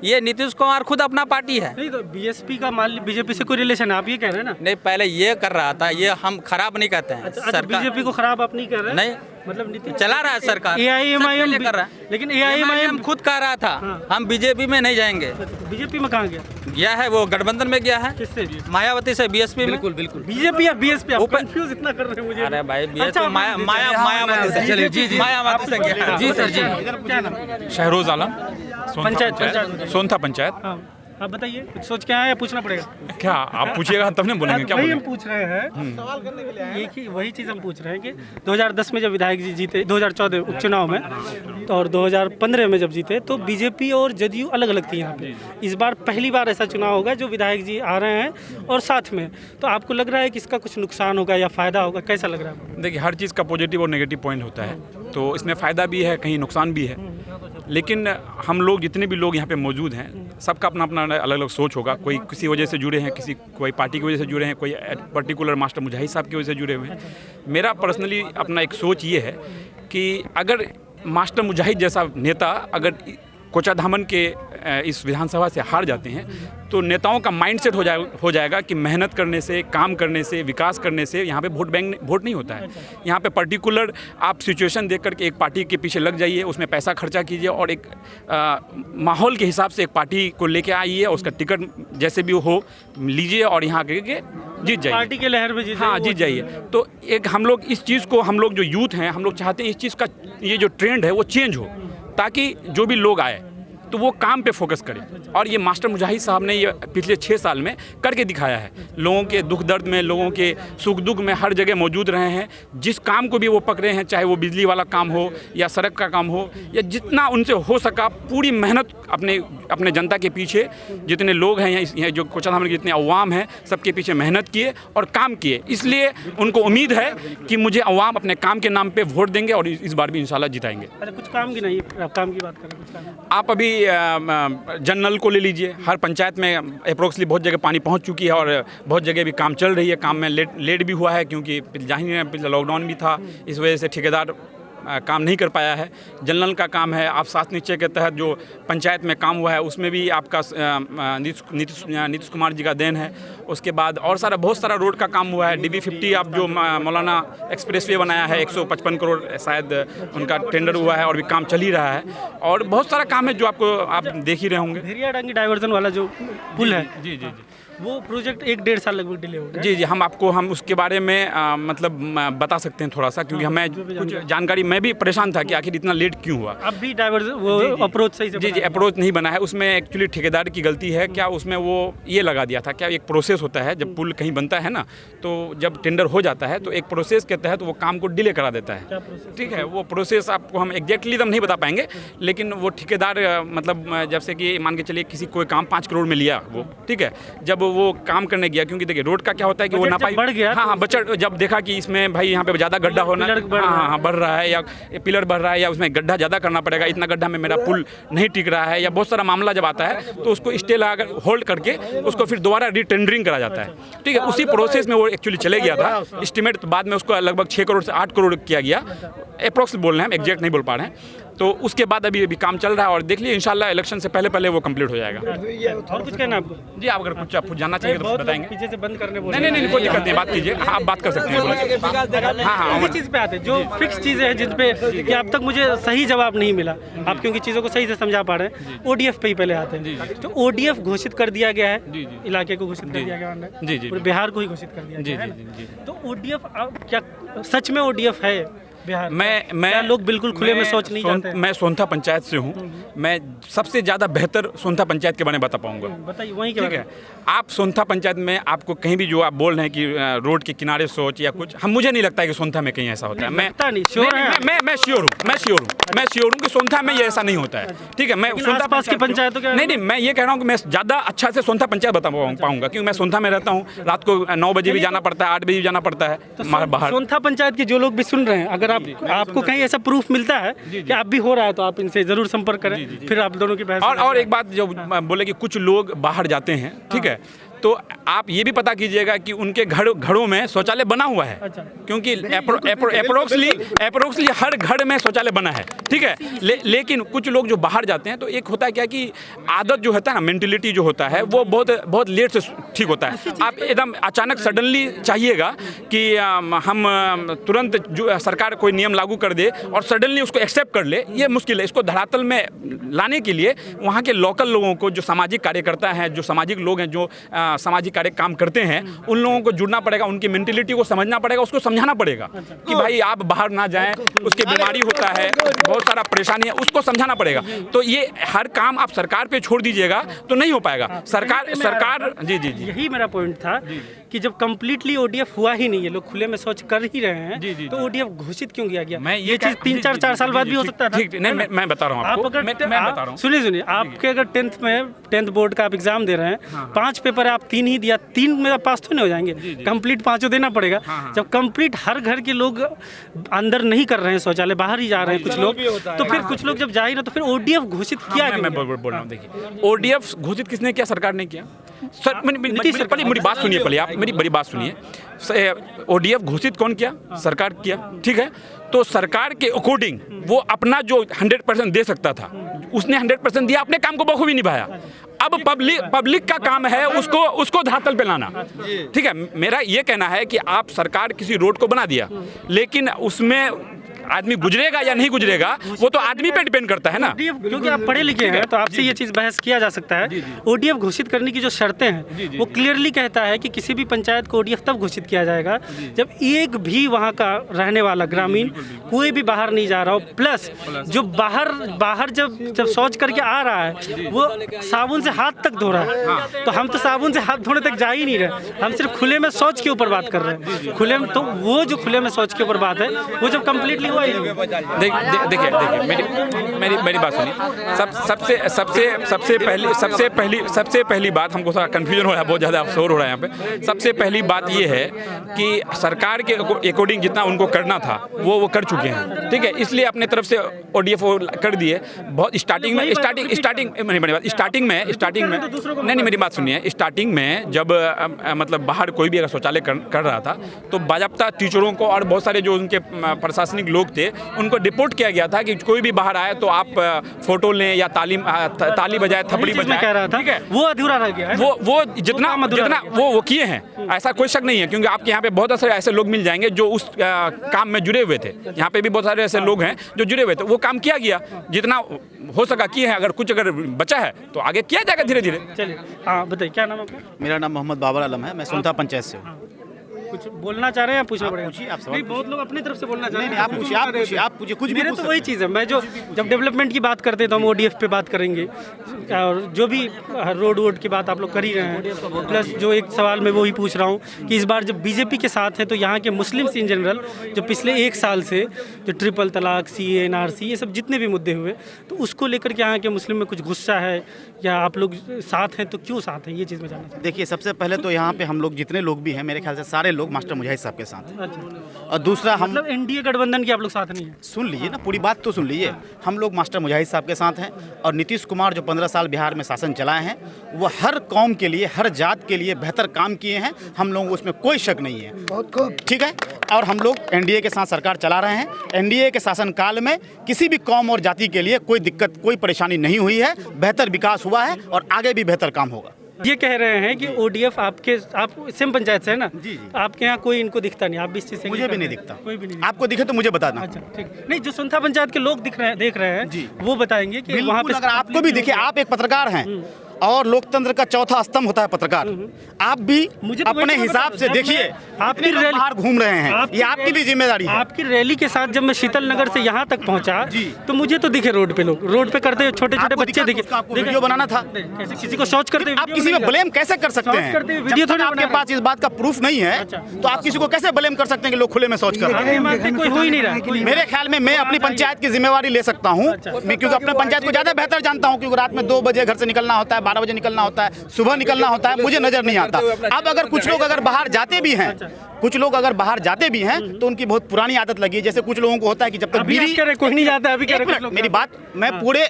ये नीतीश कुमार खुद अपना पार्टी है। नहीं तो बीएसपी का मान बीजेपी से कोई रिलेशन है, आप ये कह रहे हैं ना? नहीं, पहले ये कर रहा था, ये हम खराब नहीं कहते हैं। अच्छा, बीजेपी को खराब आप नहीं कह रहे? नहीं, मतलब नीतीश चला रहा है सरकार, AIMIM कर रहा है, लेकिन AIMIM खुद कह रहा था हम बीजेपी में नहीं जाएंगे। बीजेपी में कहाँ गया? गया है, वो गठबंधन में गया है। किससे? मायावती से, बीएसपी में। बिल्कुल। बीजेपी या बीएसपी? आप कंफ्यूज इतना कर रहे हैं मुझे। अरे भाई, अच्छा, बीएसपी मायावती से, चलिए, जी। मायावती से गया। जी सर, जी। क्या नाम? शहरोज आलम, पंचायत। सोनथा पंचायत। हाँ, आप बताइए, कुछ सोच के आए या पूछना पड़ेगा? क्या आप पूछिएगा तब नहीं बोलेंगे, क्या वही हम बोलेंगे? पूछ रहे हैं, एक ही वही चीज़ हम पूछ रहे हैं कि 2010 में जब विधायक जी जीते, 2014 उपचुनाव में, और 2015 में जब जीते, तो बीजेपी और जदयू अलग अलग थी यहाँ पे। इस बार पहली बार ऐसा चुनाव होगा जो विधायक जी आ रहे हैं और साथ में, तो आपको लग रहा है कि इसका कुछ नुकसान होगा या फ़ायदा होगा, कैसा लग रहा है आपको? देखिए, हर चीज़ का पॉजिटिव और नेगेटिव पॉइंट होता है, तो इसमें फ़ायदा भी है, कहीं नुकसान भी है। लेकिन हम लोग जितने भी लोग यहाँ पे मौजूद हैं, सबका अपना अपना अलग अलग सोच होगा। कोई किसी वजह से जुड़े हैं, कोई पार्टी की वजह से जुड़े हैं, कोई पर्टिकुलर मास्टर मुजाहिद साहब की वजह से जुड़े हुए हैं। मेरा पर्सनली अपना एक सोच ये है कि अगर मास्टर मुजाहिद जैसा नेता अगर कोचाधामन के इस विधानसभा से हार जाते हैं, तो नेताओं का माइंडसेट हो जाएगा कि मेहनत करने से, काम करने से, विकास करने से यहाँ पे वोट नहीं होता है। यहाँ पे पर्टिकुलर आप सिचुएशन देख करके एक पार्टी के पीछे लग जाइए, उसमें पैसा खर्चा कीजिए और एक माहौल के हिसाब से एक पार्टी को लेके आइए, उसका टिकट जैसे भी हो लीजिए और यहाँ के जीत जाइए, पार्टी के लहर में जीत हाँ जीत जाइए। तो एक हम लोग इस चीज़ को, हम लोग जो यूथ हैं, हम लोग चाहते हैं इस चीज़ का ये जो ट्रेंड है वो चेंज हो, ताकि जो भी लोग आए तो वो काम पे फोकस करे। और ये मास्टर मुजाहिद साहब ने ये पिछले 6 साल में करके दिखाया है। लोगों के दुख दर्द में, लोगों के सुख दुख में हर जगह मौजूद रहे हैं। जिस काम को भी वो पकड़े हैं, चाहे वो बिजली वाला काम हो या सड़क का काम हो, या जितना उनसे हो सका पूरी मेहनत अपने जनता के पीछे, जितने लोग हैं यहाँ जो कोचाधाम के जितने अवाम हैं, सबके पीछे मेहनत किए और काम किए। इसलिए उनको उम्मीद है कि मुझे अवाम अपने काम के नाम पे वोट देंगे और इस बार भी इंशाल्लाह जिताएंगे। अच्छा, कुछ काम की नहीं, काम की बात करें, कुछ काम आप अभी जल नल को ले लीजिए, हर पंचायत में अप्रोक्सली बहुत जगह पानी पहुंच चुकी है और बहुत जगह भी काम चल रही है। काम में लेट भी हुआ है क्योंकि जाहिर पिछला लॉकडाउन भी था, इस वजह से ठेकेदार काम नहीं कर पाया है। जल नल का काम है, आप स्वास्थ्य निश्चय के तहत जो पंचायत में काम हुआ है उसमें भी आपका नीतीश कुमार जी का देन है। उसके बाद और बहुत सारा रोड का काम हुआ है। DB50 आप जो मौलाना एक्सप्रेसवे बनाया है, 155 करोड़ शायद उनका टेंडर हुआ है और भी काम चल ही रहा है। और बहुत सारा काम है जो आप देख ही रहे होंगे। भेड़ियाडांगी डाइवर्जन वाला जो पुल है, जी जी जी, वो प्रोजेक्ट 1-1.5 साल लगभग डिले हो गया। जी जी, हम उसके बारे में मतलब बता सकते हैं थोड़ा सा, क्योंकि हमें कुछ जानकारी, मैं भी परेशान था कि आखिर इतना लेट क्यों हुआ। अब भी वो अप्रोच सही से जी, अप्रोच नहीं बना है। उसमें एक्चुअली ठेकेदार की गलती है। क्या उसमें वो ये लगा दिया था, क्या एक प्रोसेस होता है जब पुल कहीं बनता है ना, तो जब टेंडर हो जाता है तो एक प्रोसेस के तहत वो काम को डिले करा देता है। ठीक है, वो प्रोसेस आपको हम एग्जैक्टली नहीं बता पाएंगे, लेकिन वो ठेकेदार मतलब जैसे कि मान के चलिए किसी कोई काम 5 करोड़ में लिया वो, ठीक है, जब वो काम करने गया, क्योंकि देखिए रोड का क्या होता है कि वो नापाई बढ़ गया, हाँ, बजट जब देखा कि इसमें भाई यहाँ पे ज़्यादा गड्ढा होना, हाँ बढ़ रहा है, या पिलर बढ़ रहा है, या उसमें गड्ढा ज़्यादा करना पड़ेगा, इतना गड्ढा में मेरा पुल नहीं टिक रहा है, या बहुत सारा मामला जब आता है तो उसको स्टे लगा होल्ड करके उसको फिर दोबारा रीटेंडरिंग करा जाता है। ठीक है, उसी प्रोसेस में वो एक्चुअली चले गया था। एस्टिमेट तो बाद में उसको लगभग 6 करोड़ से 8 करोड़ किया गया, अप्रोक्स बोल रहे हैं, हम एग्जैक्ट नहीं बोल पा रहे हैं। तो उसके बाद अभी काम चल रहा है और देख लीजिए इंशाल्लाह इलेक्शन से पहले वो कंप्लीट हो जाएगा। और कुछ कहना आपको? जी, आप अगर कुछ जानना चाहिए तो बताएंगे। पीछे से बंद करने बोल नहीं, कोई दिक्कत नहीं, बात कीजिए, आप बात कर सकते हैं। हाँ, इसी चीज़ पे आते हैं जो फिक्स चीज़ें हैं जिन पे कि अब तक मुझे सही जवाब नहीं मिला। आप क्योंकि चीज़ों को सही से समझा पा रहे हैं, ODF पे ही पहले आते हैं। तो ODF घोषित कर दिया गया है, इलाके को घोषित कर दिया गया है, पूरे बिहार को ही घोषित कर दिया गया है। तो ODF क्या सच में ODF है बिहार? मैं लोग बिल्कुल खुले में सोच नहीं जाते। मैं सोनथा पंचायत से हूँ। मैं सबसे ज़्यादा बेहतर सोनथा पंचायत के बारे में बता पाऊँगा। बताइए, वहीं ठीक है, आप सोनथा पंचायत में आपको कहीं भी जो आप बोल रहे हैं कि रोड के किनारे सोच या कुछ, मुझे नहीं लगता है कि सोनथा में कहीं ऐसा होता है। मैं श्योर हूँ कि सोनथा में ये ऐसा नहीं होता है। ठीक है, मैं सोनथा पास की पंचायतों के नहीं, मैं ये कह रहा हूँ कि मैं ज़्यादा अच्छा से सोनथा पंचायत बता पाऊँगा, क्योंकि मैं सोनथा में रहता हूँ। रात को 9 बजे भी जाना पड़ता है, 8 बजे भी जाना पड़ता है बाहर। सोनथा पंचायत के जो लोग भी सुन रहे हैं, अगर आपको कहीं ऐसा प्रूफ मिलता है कि आप भी हो रहा है तो आप इनसे जरूर संपर्क करें। फिर आप दोनों की बहस। और एक बात जो बोले कि कुछ लोग बाहर जाते हैं, ठीक है, तो आप ये भी पता कीजिएगा कि उनके घरों में शौचालय बना हुआ है। अच्छा। क्योंकि अप्रोक्सली हर घर में शौचालय बना है। ठीक है, लेकिन कुछ लोग जो बाहर जाते हैं तो एक होता है क्या कि आदत जो होता है ना, मेंटेलिटी जो होता है वो बहुत लेट से ठीक होता है। आप एकदम अचानक सडनली चाहिएगा कि हम तुरंत जो सरकार कोई नियम लागू कर दे और सडनली उसको एक्सेप्ट कर ले, ये मुश्किल है। इसको धरातल में लाने के लिए वहाँ के लोकल लोगों को, जो सामाजिक कार्यकर्ता हैं, जो सामाजिक लोग हैं, जो सामाजिक कार्य काम करते हैं, उन लोगों को जुड़ना पड़ेगा, उनकी मेंटेलिटी को समझना पड़ेगा, उसको समझाना पड़ेगा कि भाई आप बाहर ना जाएं, उसकी बीमारी होता है, बहुत सारा परेशानी है, उसको समझाना पड़ेगा। तो ये हर काम आप सरकार पे छोड़ दीजिएगा तो नहीं हो पाएगा। सरकार जी, यही मेरा पॉइंट था कि जब कंप्लीटली ODF हुआ ही नहीं है, लोग खुले में सोच कर ही रहे हैं, तो ODF घोषित क्यों किया गया? मैं ये चीज 3-4 साल बाद भी हो सकता था। ठीक, नहीं, मैं बता रहा हूँ आपको। मैं बता रहा हूँ, सुनिए, आपके अगर 10th बोर्ड का आप एग्जाम दे रहे हैं, 5 पेपर आप 3 ही दिया, 3 में पास तो नहीं हो जाएंगे, कंप्लीट 5 देना पड़ेगा। जब कंप्लीट हर घर के लोग अंदर नहीं कर रहे हैं शौचालय, बाहर ही जा रहे हैं कुछ लोग, तो फिर कुछ लोग जब जा ही ना, तो फिर ODF घोषित किया गया। मैं बोल रहा हूँ, देखिए ODF घोषित किसने किया? सरकार ने किया। सर मेरी बात सुनिए, पहले आप मेरी बड़ी बात सुनिए। ODF घोषित कौन किया? सरकार किया। ठीक है, तो सरकार के अकॉर्डिंग वो अपना जो 100% दे सकता था, उसने 100% दिया, अपने काम को बखूबी निभाया। अब पब्लिक का काम है उसको धरातल पे लाना। ठीक है, मेरा ये कहना है कि आप सरकार किसी रोड को बना दिया, लेकिन उसमें आदमी गुजरेगा या नहीं गुजरेगा वो तो आदमी पे डिपेंड करता है ना। क्योंकि आप पढ़े लिखे हैं तो आपसे ये चीज़ बहस किया जा सकता है। ODF घोषित करने की जो शर्तें हैं वो क्लियरली कहता है कि किसी भी पंचायत को ODF तब घोषित किया जाएगा जब एक भी वहाँ का रहने वाला ग्रामीण कोई भी बाहर नहीं जा रहा हो, प्लस जो बाहर जब शौच करके आ रहा है वो साबुन से हाथ तक धो रहा है। तो हम तो साबुन से हाथ धोने तक जा ही नहीं रहे, हम सिर्फ खुले में शौच के ऊपर बात कर रहे हैं। खुले में तो वो जो खुले में शौच के ऊपर बात है वो जब कम्प्लीटली हुआ ही देखिए मेरी बात सुनिए। सबसे पहली बात, हमको थोड़ा कन्फ्यूजन हो रहा है, बहुत ज़्यादा शोर हो रहा है यहाँ पे। सबसे पहली बात ये है कि सरकार के अकॉर्डिंग जितना उनको करना था वो कर चुके हैं, ठीक है। इसलिए अपने तरफ से ODF कर दिए। बहुत स्टार्टिंग में नहीं मेरी बात सुनिए। स्टार्टिंग में जब मतलब बाहर कोई भी अगर शौचालय कर रहा था तो बाज़ाब्ता टीचरों को और बहुत सारे जो उनके प्रशासनिक लोग थे उनको रिपोर्ट किया गया था कि कोई भी बाहर आए तो आप फोटो लें या ताली बजाए, थपड़ी बजाए, कह रहा था, ठीक है। वो अधूरा रह गया है। वो जितना वो किए हैं, ऐसा कोई शक नहीं है, क्योंकि आपके यहाँ पे बहुत सारे ऐसे लोग मिल जाएंगे जो उस काम में जुड़े हुए थे। यहाँ पे भी बहुत सारे ऐसे लोग हैं जो जुड़े हुए थे, वो काम किया गया जितना हो सका किए हैं। अगर बचा है तो आगे किया जाएगा धीरे धीरे। चलिए, हाँ बताइए, क्या नाम है आपका? मेरा नाम मोहम्मद बाबर आलम है, मैं सोनता पंचायत से हूँ। कुछ बोलना चाह रहे हैं, पूछना पड़ेगा? पूछिए आप। नहीं, बहुत लोग अपनी तरफ से बोलना चाह रहे हैं। आप पूछिए कुछ भी। मेरे तो वही चीज़ है, मैं जब डेवलपमेंट की बात करते हैं तो हम ODF पे बात करेंगे, और जो भी रोड की बात आप लोग कर ही रहे हैं। प्लस जो एक सवाल मैं वही पूछ रहा हूँ कि इस बार जब बीजेपी के साथ है तो यहाँ के मुस्लिम्स इन जनरल जो पिछले 1 साल से जो ट्रिपल तलाक, CA, NRC, ये सब जितने भी मुद्दे हुए तो उसको लेकर के यहाँ के मुस्लिम में कुछ गुस्सा है या आप लोग साथ हैं, तो क्यों साथ हैं, ये चीज़ में जानना चाहता हूँ। देखिए, सबसे पहले तो यहाँ पे हम लोग जितने लोग भी हैं, मेरे ख्याल से सारे लोग मास्टर मुजाहिद साहब के साथ हैं। और दूसरा, हम मतलब NDA गठबंधन के आप लोग साथ नहीं है? सुन लीजिए ना, पूरी बात तो सुन लीजिए। हम लोग मास्टर मुजाहिद साहब के साथ हैं, और नीतीश कुमार जो 15 साल बिहार में शासन चलाए हैं वो हर कौम के लिए, हर जात के लिए बेहतर काम किए हैं। हम लोग उसमें कोई शक नहीं है, ठीक है। और हम लोग NDA के साथ सरकार चला रहे हैं। NDA के शासनकाल में किसी भी कौम और जाति के लिए कोई दिक्कत, कोई परेशानी नहीं हुई है। बेहतर विकास हुआ है और आगे भी बेहतर काम होगा। ये कह रहे हैं कि ODF आप सेम पंचायत से है ना? जी। आपके यहाँ कोई इनको दिखता नहीं, आप भी इस चीज़ से? मुझे भी नहीं दिखता। कोई भी नहीं। आपको दिखे तो मुझे बताना। अच्छा, ठीक। नहीं, जो सोनता पंचायत के लोग देख रहे हैं जी, वो बताएंगे कि वहाँ पे अगर आपको भी दिखे, आप एक पत्रकार हैं और लोकतंत्र का चौथा स्तंभ होता है पत्रकार। आप भी मुझे तो अपने हिसाब से देखिए, आपकी रैली बाहर घूम रहे हैं, ये आपकी भी जिम्मेदारी है। आपकी रैली के साथ जब मैं शीतल नगर से यहाँ तक पहुँचा तो मुझे तो दिखे रोड पे लोग, रोड पे करते हुए छोटे छोटे बच्चे दिखे। वीडियो बनाना था, कैसे किसी को शौच करते? आप किसी में ब्लेम कैसे कर सकते हैं? वीडियो थोड़ी आपके पास इस बात का प्रूफ नहीं है तो आप किसी को कैसे ब्लेम कर सकते हैं कि लोग खुले में शौच कर रहे हैं? कोई हो ही नहीं रहा। मेरे ख्याल में मैं अपनी पंचायत की जिम्मेवारी ले सकता हूँ, मैं क्योंकि अपने पंचायत को ज्यादा बेहतर जानता हूँ, क्योंकि रात में 2 बजे घर से निकलना होता है, 12 बजे निकलना होता है, सुबह निकलना होता है, मुझे नजर नहीं आता। अब अगर कुछ लोग अगर बाहर जाते भी हैं, तो उनकी बहुत पुरानी आदत लगी है। जैसे कुछ लोगों को होता है कि जब तक बीड़ी, कोई नहीं जाता अभी। मेरी बात, मैं पूरे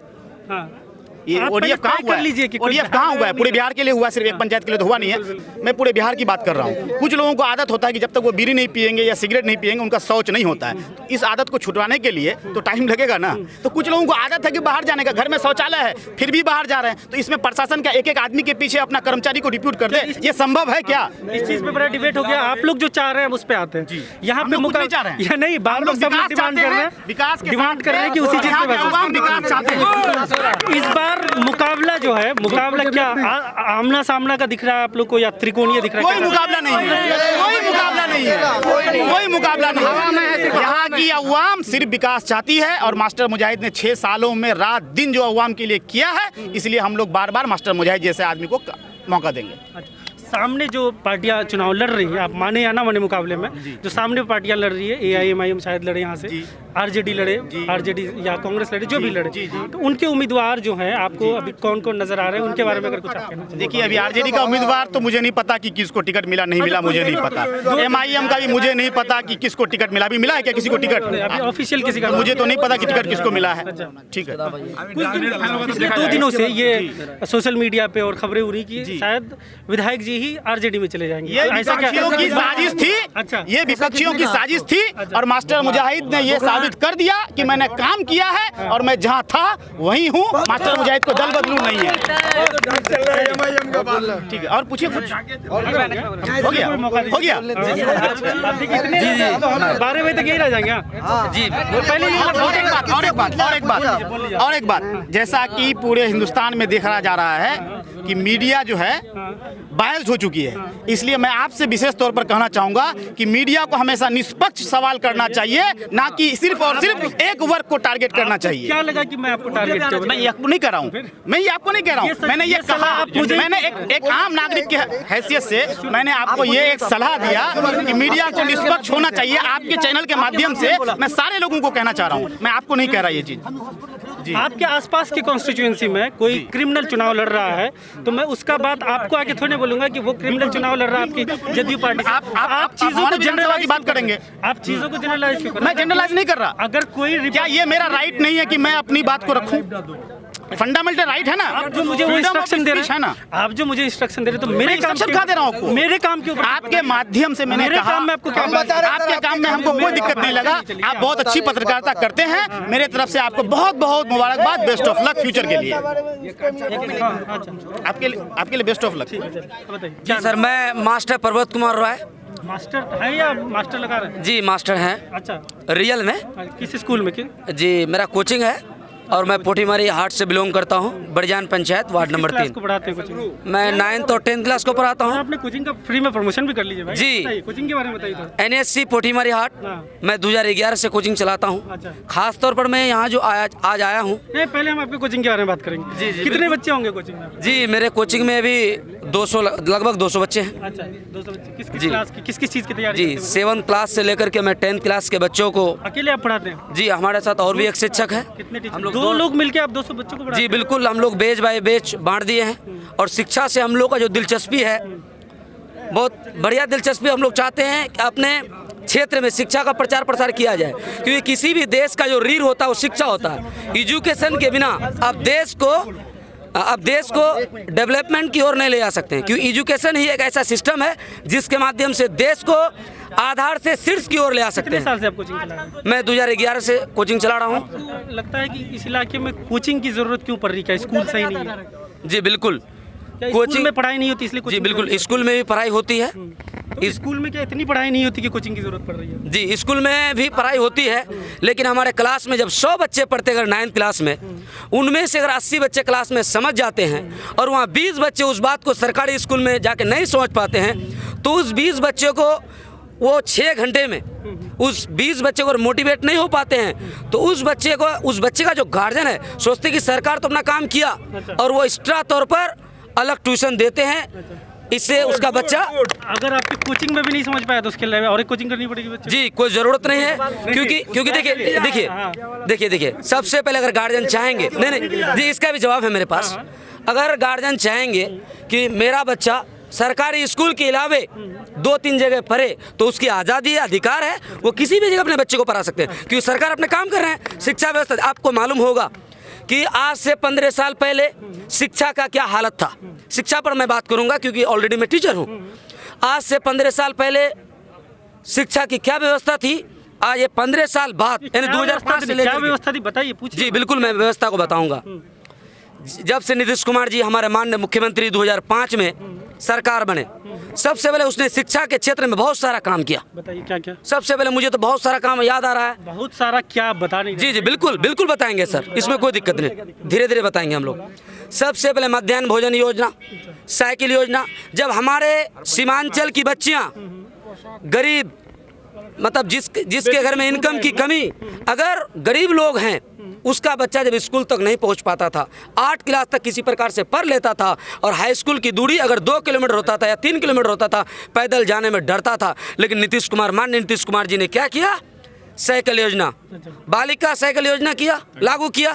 ये ODF कहाँ हुआ है? ODF कहाँ हुआ है? पूरे बिहार के लिए हुआ, सिर्फ एक पंचायत के लिए तो हुआ नहीं है। मैं पूरे बिहार की बात कर रहा हूँ। कुछ लोगों को आदत होता है कि जब तक वो बीड़ी नहीं पिएंगे या सिगरेट नहीं पिएंगे उनका शौच नहीं होता है। तो इस आदत को छुटवाने के लिए तो टाइम लगेगा ना। तो कुछ लोगों को आदत है कि बाहर जाने का, घर में शौचालय है फिर भी बाहर जा रहे हैं, तो इसमें प्रशासन का एक आदमी के पीछे अपना कर्मचारी को डिप्यूट कर दे, ये संभव है क्या? इस चीज पे बड़ा डिबेट हो गया। आप लोग जो चाह रहे हैं उस पे आते हैं। यहाँ पे नहीं, बाहर लोग सब लोग डिमांड कर रहे हैं, डिमांड कर रहे हैं कि उसी चीज पे इस बार मुकाबला जो है, मुकाबला क्या आमना सामना का दिख रहा है आप लोग को या त्रिकोणीय दिख रहा है? कोई मुकाबला नहीं है, कोई मुकाबला नहीं है, कोई मुकाबला नहीं है। यहाँ की अवाम सिर्फ विकास चाहती है और मास्टर मुजाहिद ने 6 सालों में रात दिन जो अवाम के लिए किया है, इसलिए हम लोग बार बार मास्टर मुजाहिद जैसे आदमी को मौका देंगे। सामने जो पार्टियां चुनाव लड़ रही हैं, आप माने या ना माने मुकाबले में, जो सामने पार्टियां लड़ रही है, AIMIM शायद लड़े यहाँ से, RJD लड़े, RJD या कांग्रेस लड़े, जो भी लड़े, तो उनके उम्मीदवार जो हैं आपको अभी कौन कौन नजर आ रहे हैं, उनके बारे में अगर कुछ आप कहना? देखिए, अभी RJD का उम्मीदवार तो मुझे नहीं पता कि किसको टिकट मिला नहीं मिला, मुझे नहीं पता। MIM का भी मुझे नहीं पता कि किसको टिकट मिला, अभी मिला है क्या किसी को टिकट? अभी ऑफिशियल किसी का मुझे तो नहीं पता कि टिकट किसको मिला है। ठीक है, पिछले 2 दिनों से ये सोशल मीडिया पे और खबरें हो रही कि शायद विधायक जी ही RJD में चले जाएंगे। ये विपक्षियों की साजिश थी। अच्छा, ये विपक्षियों की साजिश थी और मास्टर मुजाहिद ने ये साबित कर दिया कि मैंने काम किया है और मैं जहां था वहीं हूं। मास्टर मुजाहिद को दल बदलू नहीं है। ठीक है, और पूछिए कुछ। हो गया, हो गया। 12 बजे तक यही रह जाएंगे जी। पहले और एक बात, जैसा कि पूरे हिंदुस्तान में देखा जा रहा है कि मीडिया जो है बायस्ड हो चुकी है, इसलिए मैं आपसे विशेष तौर पर कहना चाहूंगा कि मीडिया को हमेशा निष्पक्ष सवाल करना चाहिए, ना कि सिर्फ और सिर्फ एक वर्ग को टारगेट करना चाहिए। क्या लगा कि मैं आपको टारगेट कर रहा हूं? मैं ये आपको नहीं कह रहा हूँ, मैं ये आपको नहीं कह रहा हूँ, मैंने ये कहा, मैंने एक आम नागरिक की हैसियत से मैंने आपको ये एक सलाह दिया कि मीडिया को निष्पक्ष होना चाहिए। आपके चैनल के माध्यम से मैं सारे लोगों को कहना चाह रहा हूँ, मैं आपको नहीं कह रहा ये चीज। आपके आसपास की कॉन्स्टिट्यूएंसी में कोई क्रिमिनल चुनाव लड़ रहा है तो मैं उसका बात आपको आके थोड़ी बोलूंगा कि वो क्रिमिनल चुनाव लड़ रहा है आपकी जदयू पार्टी। आप चीजों को जनरलाइज की बात करेंगे, आप चीजों को जनरलाइज क्यों कर रहे हैं? मैं जनरलाइज नहीं कर रहा। अगर कोई, क्या ये मेरा राइट नहीं है कि मैं अपनी बात को रखूं? फंडामेंटल राइट है ना। आप जो मुझे वो इंस्ट्रक्शन दे रहे हैं ना, आप जो मुझे इंस्ट्रक्शन दे रहे हैं तो मेरे काम कहा दे रहा हूं आपको, मेरे काम के ऊपर आपके माध्यम से मैंने कहा, काम में आपको क्या आपके काम में हमको कोई दिक्कत नहीं लगा। आप बहुत अच्छी पत्रकारिता करते हैं, मेरे तरफ से आपको बहुत बहुत मुबारकबाद, बेस्ट ऑफ लक फ्यूचर के लिए। आपके लिए बेस्ट ऑफ लक। जी सर, मैं मास्टर पर्वत कुमार रॉय। मास्टर है या मास्टर लगा रहे हैं? जी मास्टर हैं। अच्छा, रियल में। किस स्कूल में? जी मेरा कोचिंग है और मैं पोठीमारी हाट से बिलोंग करता हूँ, बड़जान पंचायत, वार्ड नंबर 3 को पढ़ाते हैं कोचिंग? मैं 9th और 10th क्लास को पढ़ाता हूँ। आपने कोचिंग का फ्री में प्रमोशन भी कर लीजिए भाई। जी, कोचिंग के बारे में बताइए तो। NSC पोठीमारी हाट, मैं 2011 से कोचिंग चलाता हूँ। खास तौर पर मैं यहाँ जो आज आया हूँ। नहीं, पहले हम आपके कोचिंग के बारे में बात करेंगे। जी, कितने बच्चे होंगे कोचिंग में? जी मेरे कोचिंग में अभी 200 लगभग 200 बच्चे हैं। अच्छा, 200 बच्चे। किस क्लास की, किस चीज़ की तैयारी? जी 7th क्लास से लेकर के मैं 10th क्लास के बच्चों को। अकेले आप पढ़ाते हैं? जी हमारे साथ और भी एक शिक्षक है। कितने टीचर? 2 लोग मिलकर आप 200 बच्चों को पढ़ाते हैं? जी बिल्कुल, हम लोग बेच बाय बेच बांट दिए हैं। और शिक्षा से हम लोग का जो दिलचस्पी है, बहुत बढ़िया दिलचस्पी, हम लोग चाहते हैं कि अपने क्षेत्र में शिक्षा का प्रचार प्रसार किया जाए, क्योंकि किसी भी देश का जो रीढ़ होता है वो शिक्षा होता है। एजुकेशन के बिना अब देश को डेवलपमेंट की ओर नहीं ले जा सकते हैं, क्योंकि एजुकेशन ही एक ऐसा सिस्टम है जिसके माध्यम से देश को आधार से शीर्ष की ओर ले आ सकते हैं। कितने साल से आप कोचिंग चला रहे हैं? मैं 2011 से कोचिंग चला रहा हूँ। तो लगता है कि इस इलाके में कोचिंग की जरूरत क्यों पड़ रही है? क्या स्कूल सही नहीं है? जी बिल्कुल, कोचिंग में पढ़ाई नहीं होती इसलिए? जी बिल्कुल, स्कूल में भी पढ़ाई होती है। स्कूल में क्या इतनी पढ़ाई नहीं होती कि कोचिंग की जरूरत पड़ रही है? जी स्कूल में भी पढ़ाई होती है, लेकिन हमारे क्लास में जब 100 बच्चे पढ़ते अगर 9th क्लास में, उनमें से अगर 80 बच्चे क्लास में समझ जाते हैं और वहाँ 20 बच्चे उस बात को सरकारी स्कूल में जाके नहीं समझ पाते हैं, तो उस 20 बच्चे को वो 6 घंटे में उस 20 बच्चे को मोटिवेट नहीं हो पाते हैं, तो उस बच्चे का जो गार्जियन है सोचते कि सरकार तो अपना काम किया, और वो एक्स्ट्रा तौर पर अलग ट्यूशन देते हैं। इससे उसका बच्चा, अगर आपकी कोचिंग में भी नहीं समझ पाया तो उसके लिए और एक कोचिंग करनी पड़ेगी बच्चे? जी कोई ज़रूरत नहीं है, क्योंकि देखिए सबसे पहले अगर गार्जियन चाहेंगे, नहीं जी इसका भी जवाब है मेरे पास। अगर गार्जियन चाहेंगे कि मेरा बच्चा सरकारी स्कूल के अलावे 2-3 जगह पढ़े, तो उसकी आज़ादी है, अधिकार है, वो किसी भी जगह अपने बच्चे को पढ़ा सकते हैं, क्योंकि सरकार अपने काम कर रहे हैं। शिक्षा व्यवस्था, आपको मालूम होगा कि आज से 15 साल पहले शिक्षा का क्या हालत था। शिक्षा पर मैं बात करूंगा क्योंकि ऑलरेडी मैं टीचर हूं। आज से 15 साल पहले शिक्षा की क्या व्यवस्था थी, आज ये 15 साल बाद यानी 2005 से क्या व्यवस्था थी बताइए, पूछिए। जी बिल्कुल, मैं व्यवस्था को बताऊंगा। जब से नीतीश कुमार जी हमारे माननीय मुख्यमंत्री 2005 में सरकार बने, सबसे पहले उसने शिक्षा के क्षेत्र में बहुत सारा काम किया। बताइए क्या क्या? सबसे पहले मुझे तो बहुत सारा काम याद आ रहा है। बहुत सारा क्या बताने? जी बिल्कुल बताएंगे सर, इसमें कोई दिक्कत नहीं, धीरे धीरे बताएंगे हम लोग। सबसे पहले मध्याह्न भोजन योजना, साइकिल योजना। जब हमारे सीमांचल की बच्चियां गरीब, मतलब जिसके घर में इनकम की कमी, अगर गरीब लोग हैं, उसका बच्चा जब स्कूल तक नहीं पहुंच पाता था, 8 क्लास तक किसी प्रकार से पढ़ लेता था, और हाई स्कूल की दूरी अगर 2 किलोमीटर होता था या 3 किलोमीटर होता था, पैदल जाने में डरता था। लेकिन माननीय नीतीश कुमार जी ने क्या किया? साइकिल योजना, बालिका साइकिल योजना किया, लागू किया।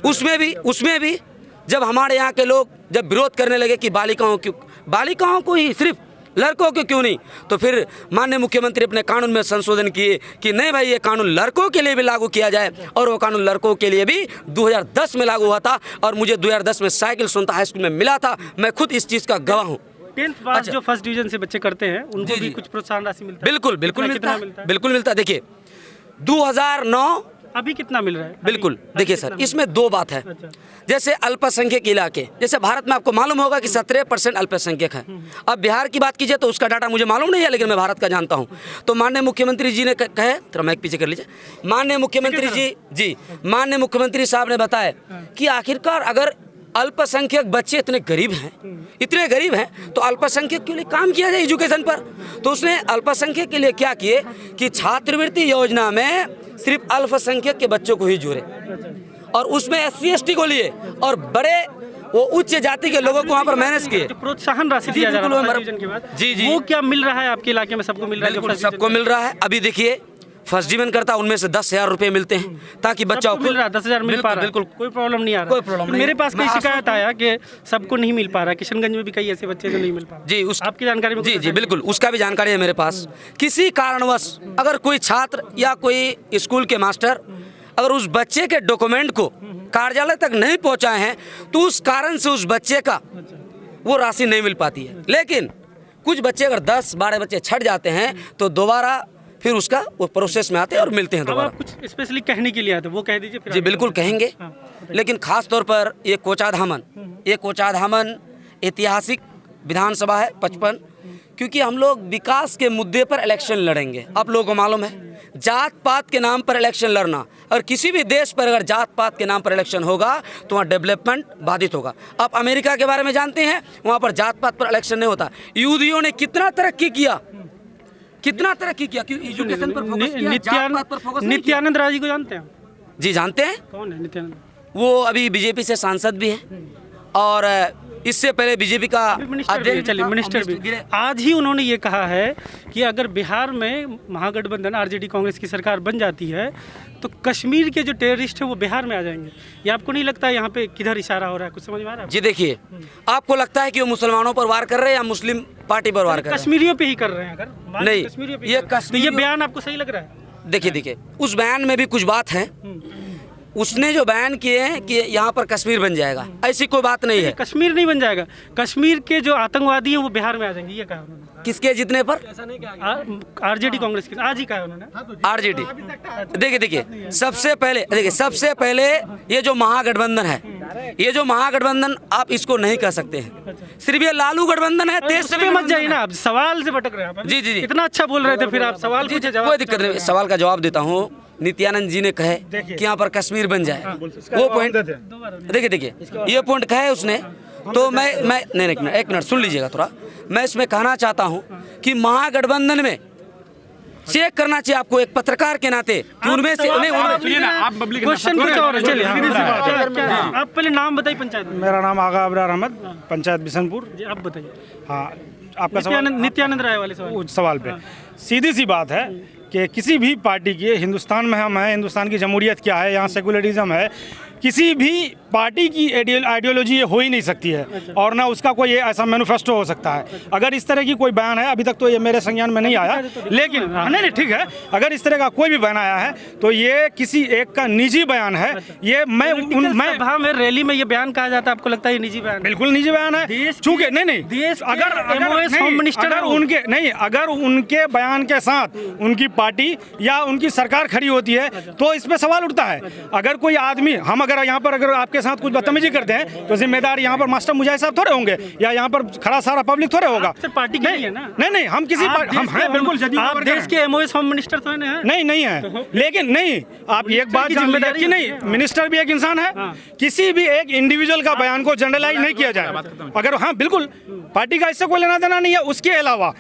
उसमें भी जब हमारे यहाँ के लोग जब विरोध करने लगे कि बालिकाओं को ही सिर्फ, लड़कों को क्यों नहीं, तो फिर माननीय मुख्यमंत्री अपने कानून में संशोधन किए कि नहीं भाई, ये कानून लड़कों के लिए भी लागू किया जाए। और वो कानून लड़कों के लिए भी 2010 में लागू हुआ था, और मुझे 2010 में साइकिल सोनता हाई स्कूल में मिला था। मैं खुद इस चीज़ का गवाह हूँ। 10th पास जो फर्स्ट डिवीजन से बच्चे करते हैं उनको भी कुछ प्रोत्साहन राशि मिलता है? बिल्कुल मिलता है। देखिए 2009 अभी कितना मिल रहा है? बिल्कुल, देखिए सर, इसमें दो बात है। जैसे अल्पसंख्यक इलाके, जैसे भारत में आपको मालूम होगा कि 17% अल्पसंख्यक है। अब बिहार की बात कीजिए तो उसका डाटा मुझे मालूम नहीं है, लेकिन मैं भारत का जानता हूँ। तो माननीय मुख्यमंत्री जी ने कहे, थोड़ा माइक पीछे कर लीजिए, माननीय मुख्यमंत्री जी माननीय मुख्यमंत्री साहब ने बताया कि आखिरकार अगर अल्पसंख्यक बच्चे इतने गरीब हैं तो अल्पसंख्यक के लिए काम किया जाए एजुकेशन पर। तो उसने अल्पसंख्यक के लिए क्या किए कि छात्रवृत्ति योजना में सिर्फ अल्पसंख्यक के बच्चों को ही जोड़े, और उसमें SC ST को लिए, और बड़े वो उच्च जाति के लोगों को वहाँ पर मैनेज किए। प्रोत्साहन राशि दिया जा रहा है जी, वो क्या मिल रहा है आपके इलाके में? सबको मिल रहा है? सबको मिल रहा है। अभी देखिए फर्स्ट डिवीजन करता है, उनमें से 10,000 रुपए मिलते हैं, ताकि बच्चा मिल रहा है। 10,000 मिल पा रहा है, बिल्कुल कोई प्रॉब्लम नहीं आ रहा। कोई प्रॉब्लम नहीं। मेरे पास कई शिकायत आया कि सबको नहीं मिल पा रहा। किशनगंज में भी कई ऐसे बच्चे जो नहीं मिल पा रहा। जी, आपकी जानकारी में? जी बिल्कुल, उसका भी जानकारी है मेरे पास। किसी कारणवश अगर कोई छात्र या कोई स्कूल के मास्टर अगर उस बच्चे के डॉक्यूमेंट को कार्यालय तक नहीं पहुंचाए हैं तो उस कारण से उस बच्चे का वो राशि नहीं मिल पाती है। लेकिन कुछ बच्चे अगर 10-12 बच्चे छट जाते हैं तो दोबारा फिर उसका वो प्रोसेस में आते हैं और मिलते हैं दोबारा। कुछ स्पेशली कहने के लिए आते, वो कह दीजिए। जी बिल्कुल कहेंगे, लेकिन खास तौर पर ये कोचाधामन ऐतिहासिक विधानसभा है 55, क्योंकि हम लोग विकास के मुद्दे पर इलेक्शन लड़ेंगे। आप लोगों को मालूम है जात पात के नाम पर इलेक्शन लड़ना, और किसी भी देश पर अगर जात पात के नाम पर इलेक्शन होगा तो वहाँ डेवलपमेंट बाधित होगा। आप अमेरिका के बारे में जानते हैं, वहाँ पर जात पात पर इलेक्शन नहीं होता। यहूदियों ने कितना तरक्की किया, क्योंकि एजुकेशन पर फोकस किया, जात पात पर फोकस नहीं किया। नित्यानंद राय जी को जानते हैं? जी जानते हैं। कौन है नित्यानंद? वो अभी बीजेपी से सांसद भी हैं, और इससे पहले बीजेपी का मिनिस्टर भी। आज ही उन्होंने ये कहा है कि अगर बिहार में महागठबंधन आरजेडी कांग्रेस की सरकार बन जाती है तो कश्मीर के जो टेररिस्ट है वो बिहार में आ जाएंगे। ये आपको नहीं लगता है यहाँ पे किधर इशारा हो रहा है? कुछ समझ में आ रहा है? जी देखिए, आपको लगता है कि वो मुसलमानों पर वार कर रहे हैं या मुस्लिम पार्टी पर वार कर रहे हैं? कश्मीरियों पे ही कर रहे हैं। अगर नहीं, ये बयान आपको सही लग रहा है? देखिए उस बयान में भी कुछ बात है। उसने जो बयान किए हैं कि यहाँ पर कश्मीर बन जाएगा, ऐसी कोई बात नहीं है। कश्मीर नहीं बन जाएगा, कश्मीर के जो आतंकवादी हैं वो बिहार में आ जाएंगे, ये कहा उन्होंने। किसके जीतने पर? आरजेडी कांग्रेस की। आज ही कहा उन्होंने आरजेडी। देखिए सबसे पहले ये जो महागठबंधन है, ये जो महागठबंधन आप इसको नहीं कह सकते हैं, सिर्फ ये लालू गठबंधन है। देश से मत जाइए ना, आप सवाल से भटक रहे हैं। जी इतना अच्छा बोल रहे थे, फिर आप सवाल पूछे, जवाब। कोई दिक्कत नहीं, सवाल का जवाब देता हूँ। नित्यानंद जी ने कहे कि यहाँ पर कश्मीर बन जाए, वो पॉइंट देखिए ये पॉइंट कहे उसने। तो मैं नहीं एक मिनट सुन लीजिएगा थोड़ा। मैं इसमें कहना चाहता हूँ कि महागठबंधन में चेक करना चाहिए आपको एक पत्रकार के नाते। उनमें से क्वेश्चन कुछ और है। चलिए आप पहले नाम बताइए पंचायत। मेरा नाम आगा अबरार अहमद, पंचायत बिशनपुर। जी आप बताइए। हाँ, आपका सवाल नित्यानंद राय वाले सवाल पे सीधी सी बात है कि किसी भी पार्टी की, हिंदुस्तान में हम हैं, हिंदुस्तान की जमहूरियत क्या है, यहाँ सेकुलरिज्म है, किसी भी पार्टी की आइडियोलॉजी ये हो ही नहीं सकती है, और ना उसका कोई ऐसा मैनिफेस्टो हो सकता है। अगर इस तरह की कोई बयान है, अभी तक तो ये मेरे संज्ञान में नहीं आया, लेकिन नहीं ठीक है, अगर इस तरह का कोई भी बयान आया है तो ये किसी एक का निजी बयान है। ये मैं रैली में ये बयान कहा जाता है, आपको लगता है ये निजी बयान? बिल्कुल निजी बयान है, चूंकि नहीं अगर उनके बयान के साथ उनकी पार्टी या उनकी सरकार खड़ी होती है तो इसमें सवाल उठता है। अगर कोई आदमी, हम अगर यहाँ पर अगर आपके साथ कुछ बदतमीजी करते हैं तो जिम्मेदार यहाँ पर मास्टर मुजाहिद साहब थोड़े होंगे, या यहाँ पर खड़ा सारा पब्लिक थोड़े होगा। पार्टी के लिए ना? नहीं, हम किसी हम हैं बिल्कुल। आप देश के एमओएस होम मिनिस्टर तो नहीं है, लेकिन नहीं, आप एक बात जिम्मेदारी की नहीं, मिनिस्टर भी एक इंसान है। किसी भी एक इंडिविजुअल का बयान को जनरलाइज नहीं किया जाए। अगर हाँ बिल्कुल पार्टी का इससे कोई लेना देना नहीं है, उसके अलावा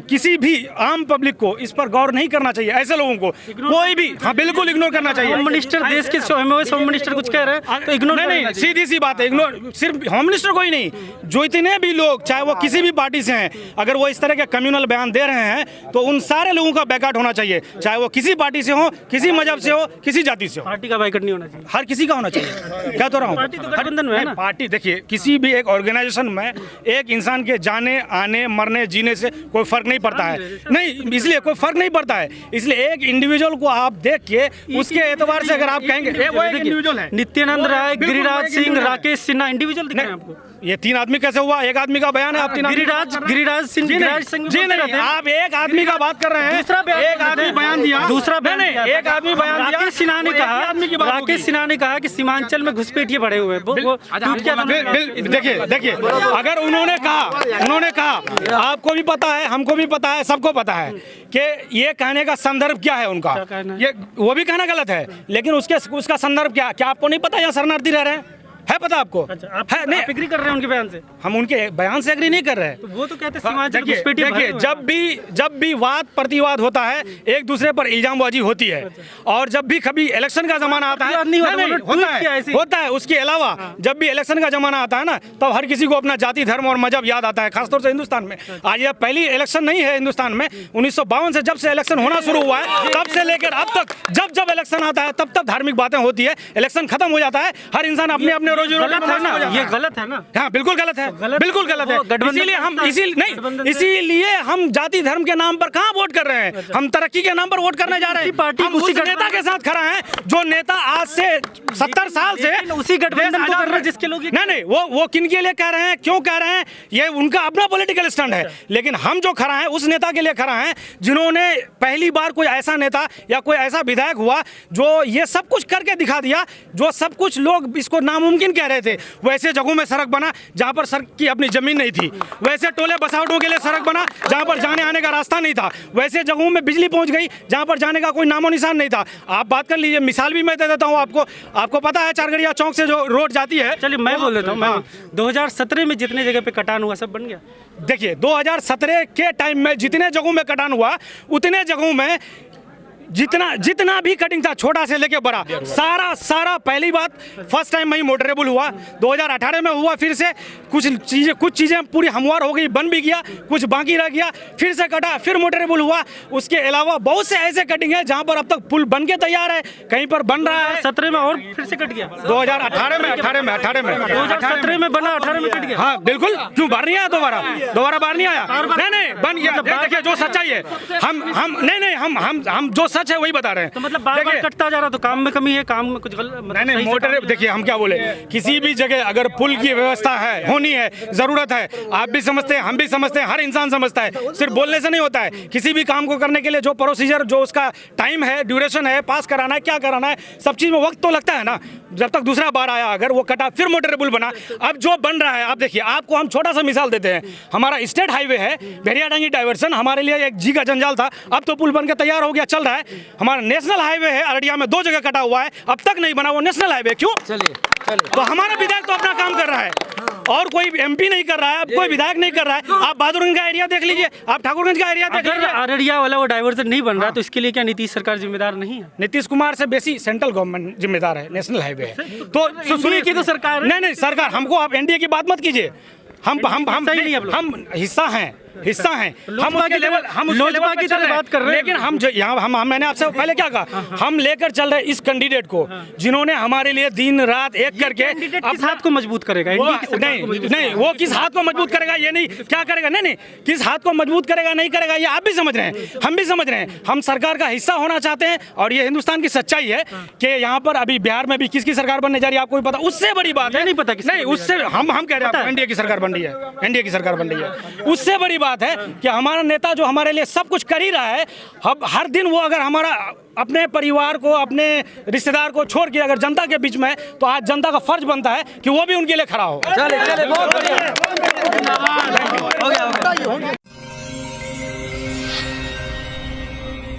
किसी भी आम पब्लिक को इस पर गौर नहीं करना चाहिए। ऐसे लोगों को कोई भी बिल्कुल इग्नोर करना चाहिए। होम मिनिस्टर, देश के एमओएस होम मिनिस्टर कुछ कह रहे हैं तो इग्नोर नहीं, सीधी सी बात है। इग्नोर सिर्फ होम मिनिस्टर को ही नहीं, जो इतने भी लोग चाहे वो किसी भी पार्टी से हैं, अगर वो इस तरह के कम्युनल बयान दे रहे हैं तो उन सारे लोगों का बैकआउट होना चाहिए, चाहे वो किसी पार्टी से हो, किसी मजहब से हो, किसी जाति से हो। पार्टी का बैकआउट नहीं होना चाहिए, हर किसी का होना चाहिए। क्या तो रहा हूँ, पार्टी तो गठबंधन में है ना। पार्टी देखिए, किसी भी एक ऑर्गेनाइजेशन में एक इंसान के जाने आने मरने जीने से कोई फर्क नहीं पड़ता है। नहीं, इसलिए कोई फर्क नहीं पड़ता है। इसलिए एक इंडिविजुअल को आप देख के उसके एतबार से अगर आप कहेंगे वो एक इंडिविजुअल है। नित्यानंद राय, गिरिराज सिंह, राकेश सिन्हा इंडिविजुअल दिख रहे हैं आपको? ये 3 आदमी कैसे हुआ? एक आदमी का बयान है, आप 3 गिरिराज सिंह जी नहीं, आप एक आदमी का बात कर रहे हैं। दूसरा एक आदमी बयान दिया, दूसरा बयान नहीं, एक आदमी बयान दिया। राकेश सिन्हा ने कहा कि सीमांचल में घुसपैठिए बढ़े हुए। देखिए अगर उन्होंने कहा, आपको भी पता है, हमको भी पता है, सबको पता है कि ये कहने का संदर्भ क्या है उनका, ये वो भी कहना गलत है, लेकिन उसका संदर्भ क्या आपको नहीं पता? यहाँ शरणार्थी रह रहे हैं, है पता आपको? अच्छा, आप एग्री कर रहे हैं उनके बयान से? हम उनके बयान से एग्री नहीं कर रहे हैं। तो वो तो कहते हैं देखिए जब भी वाद प्रतिवाद होता है, एक दूसरे पर इल्जामबाजी होती है, और जब भी कभी इलेक्शन का जमाना आता है, होता है। उसके अलावा जब भी इलेक्शन का जमाना आता है ना, तब हर किसी को अपना जाति, धर्म और मजहब याद आता है, खासतौर से हिंदुस्तान में। आज यह पहली इलेक्शन नहीं है हिंदुस्तान में। 1952 से जब से इलेक्शन होना शुरू हुआ है, तब से लेकर अब तक जब इलेक्शन आता है, तब धार्मिक बातें होती है। इलेक्शन खत्म हो जाता है, हर इंसान अपने अपने रोजी रोटी। ये गलत है ना? हाँ, बिल्कुल गलत है, बिल्कुल गलत है। इसीलिए हम जाति धर्म के नाम पर कहाँ वोट कर रहे हैं? हम तरक्की के नाम पर वोट करने जा रहे हैं। पार्टी उसी नेता के साथ खड़ा है जो नेता आज से 70 साल से उसी गठबंधन को कर रहे हैं जिसके लोग नहीं, वो किन के लिए कह रहे हैं, क्यों कह रहे हैं, ये उनका अपना पॉलिटिकल स्टैंड है। लेकिन हम जो खड़ा है उस नेता के लिए खड़ा है जिन्होंने पहली बार कोई ऐसा नेता या कोई ऐसा विधायक हुआ जो ये सब कुछ करके दिखा दिया, जो सब कुछ लोग इसको नामुमकिन कह रहे थे। वैसे जगहों में सड़क बना जहां पर सड़क की अपनी जमीन नहीं थी, वैसे टोले बसावटों के लिए सड़क बना जहां पर जाने आने का रास्ता नहीं था, वैसे जगहों में बिजली पहुंच गई जहां पर जाने का कोई नामो निशान नहीं था। आप बात कर लीजिए, मिसाल भी मैं दे देता हूं आपको पता है चारगढ़िया चौक से जो रोड जाती है। चलिए मैं बोल देता हूं, 2017 में जितने जगह पे कटान हुआ सब बन गया। देखिए 2017 के टाइम में जितने जगहों में कटान हुआ, उतने जगहों में जितना भी कटिंग था, छोटा से लेके बड़ा, सारा पहली बात फर्स्ट टाइम में ही मोटरेबल हुआ। 2018 में हुआ, फिर से कुछ चीज़ें पूरी हमवार हो गई, बन भी गया, कुछ बाकी रह गया, फिर से कटा, फिर मोटरेबल हुआ। उसके अलावा बहुत से ऐसे कटिंग है जहां पर अब तक पुल बन के तैयार है, कहीं पर बन रहा है। 17 में और फिर से कट गया। 2018 में 2017 में बना, 18 में कट गया। हाँ बिल्कुल, क्यों बाहर नहीं आया? दोबारा बाहर नहीं आया? नहीं बन गया। देखिए जो सच्चाई है, हम जो सच है वही बता रहे हैं। तो मतलब बार-बार कटता जा रहा, तो काम में कमी है, काम में कुछ गलत नहीं मोटर। देखिए हम क्या बोले, किसी भी जगह अगर पुल की व्यवस्था है, होनी है, जरूरत है, आप भी समझते हैं, हम भी समझते हैं, हर इंसान समझता है, सिर्फ बोलने से नहीं होता है। किसी भी काम को करने के लिए जो प्रोसीजर, जो उसका टाइम है, ड्यूरेशन है, पास कराना है, क्या कराना है, सब चीज में वक्त तो लगता है ना। जब तक दूसरा बार आया, अगर वो कटा फिर मोटरेबल बना, अब जो बन रहा है, आप देखिए, आपको हम छोटा सा मिसाल देते हैं। हमारा स्टेट हाईवे है भेड़ियाडांगी डाइवर्सन, हमारे लिए एक जी का जंजाल था, अब तो पुल बनकर तैयार हो गया, चल रहा है। हमारा नेशनल हाईवे है, अररिया में 2 जगह कटा हुआ है, अब तक नहीं बना वो नेशनल हाईवे, क्यों? चलिए तो हमारा विधायक तो अपना काम कर रहा है, और कोई एमपी नहीं कर रहा है, अब कोई विधायक नहीं कर रहा है। आप बहादुरगंज का एरिया देख लीजिए, आप ठाकुरगंज का एरिया देख लीजिए। अररिया वाला वो डाइवर्जन नहीं बन रहा, तो इसके लिए क्या नीतीश सरकार जिम्मेदार नहीं है? नीतीश कुमार से बेसी सेंट्रल गवर्नमेंट जिम्मेदार है, नेशनल हाईवे है। तो सुनिए की तो सरकार नहीं सरकार, हमको आप एनडीए की बात मत कीजिए। हम हिस्सा हैं, हम उसके लेवल, हम लोजपा की तरह बात कर रहे हैं। लेकिन हम यहाँ मैंने आपसे पहले क्या कहा, हम लेकर चल रहे इस कैंडिडेट को जिन्होंने हमारे लिए दिन रात एक करके किस हाथ को मजबूत करेगा? नहीं, वो किस हाथ को मजबूत करेगा ये नहीं, क्या करेगा, नहीं किस हाथ को मजबूत करेगा नहीं करेगा, ये आप भी समझ रहे हैं, हम भी समझ रहे हैं। हम सरकार का हिस्सा होना चाहते हैं, और ये हिंदुस्तान की सच्चाई है कि यहाँ पर अभी बिहार में भी किसकी सरकार बनने जा रही है आपको भी पता। उससे बड़ी बात है, नहीं पता नहीं, उससे हम कह रहे हैं एनडीए की सरकार बन रही है, एनडीए की सरकार बन रही है। उससे बड़ी बात है कि हमारा नेता जो हमारे लिए सब कुछ कर ही रहा है, अब हर दिन वो अगर हमारा अपने परिवार को, अपने रिश्तेदार को छोड़ के अगर जनता के बीच में, तो आज जनता का फर्ज बनता है कि वो भी उनके लिए खड़ा हो। चले बहुत बढ़िया।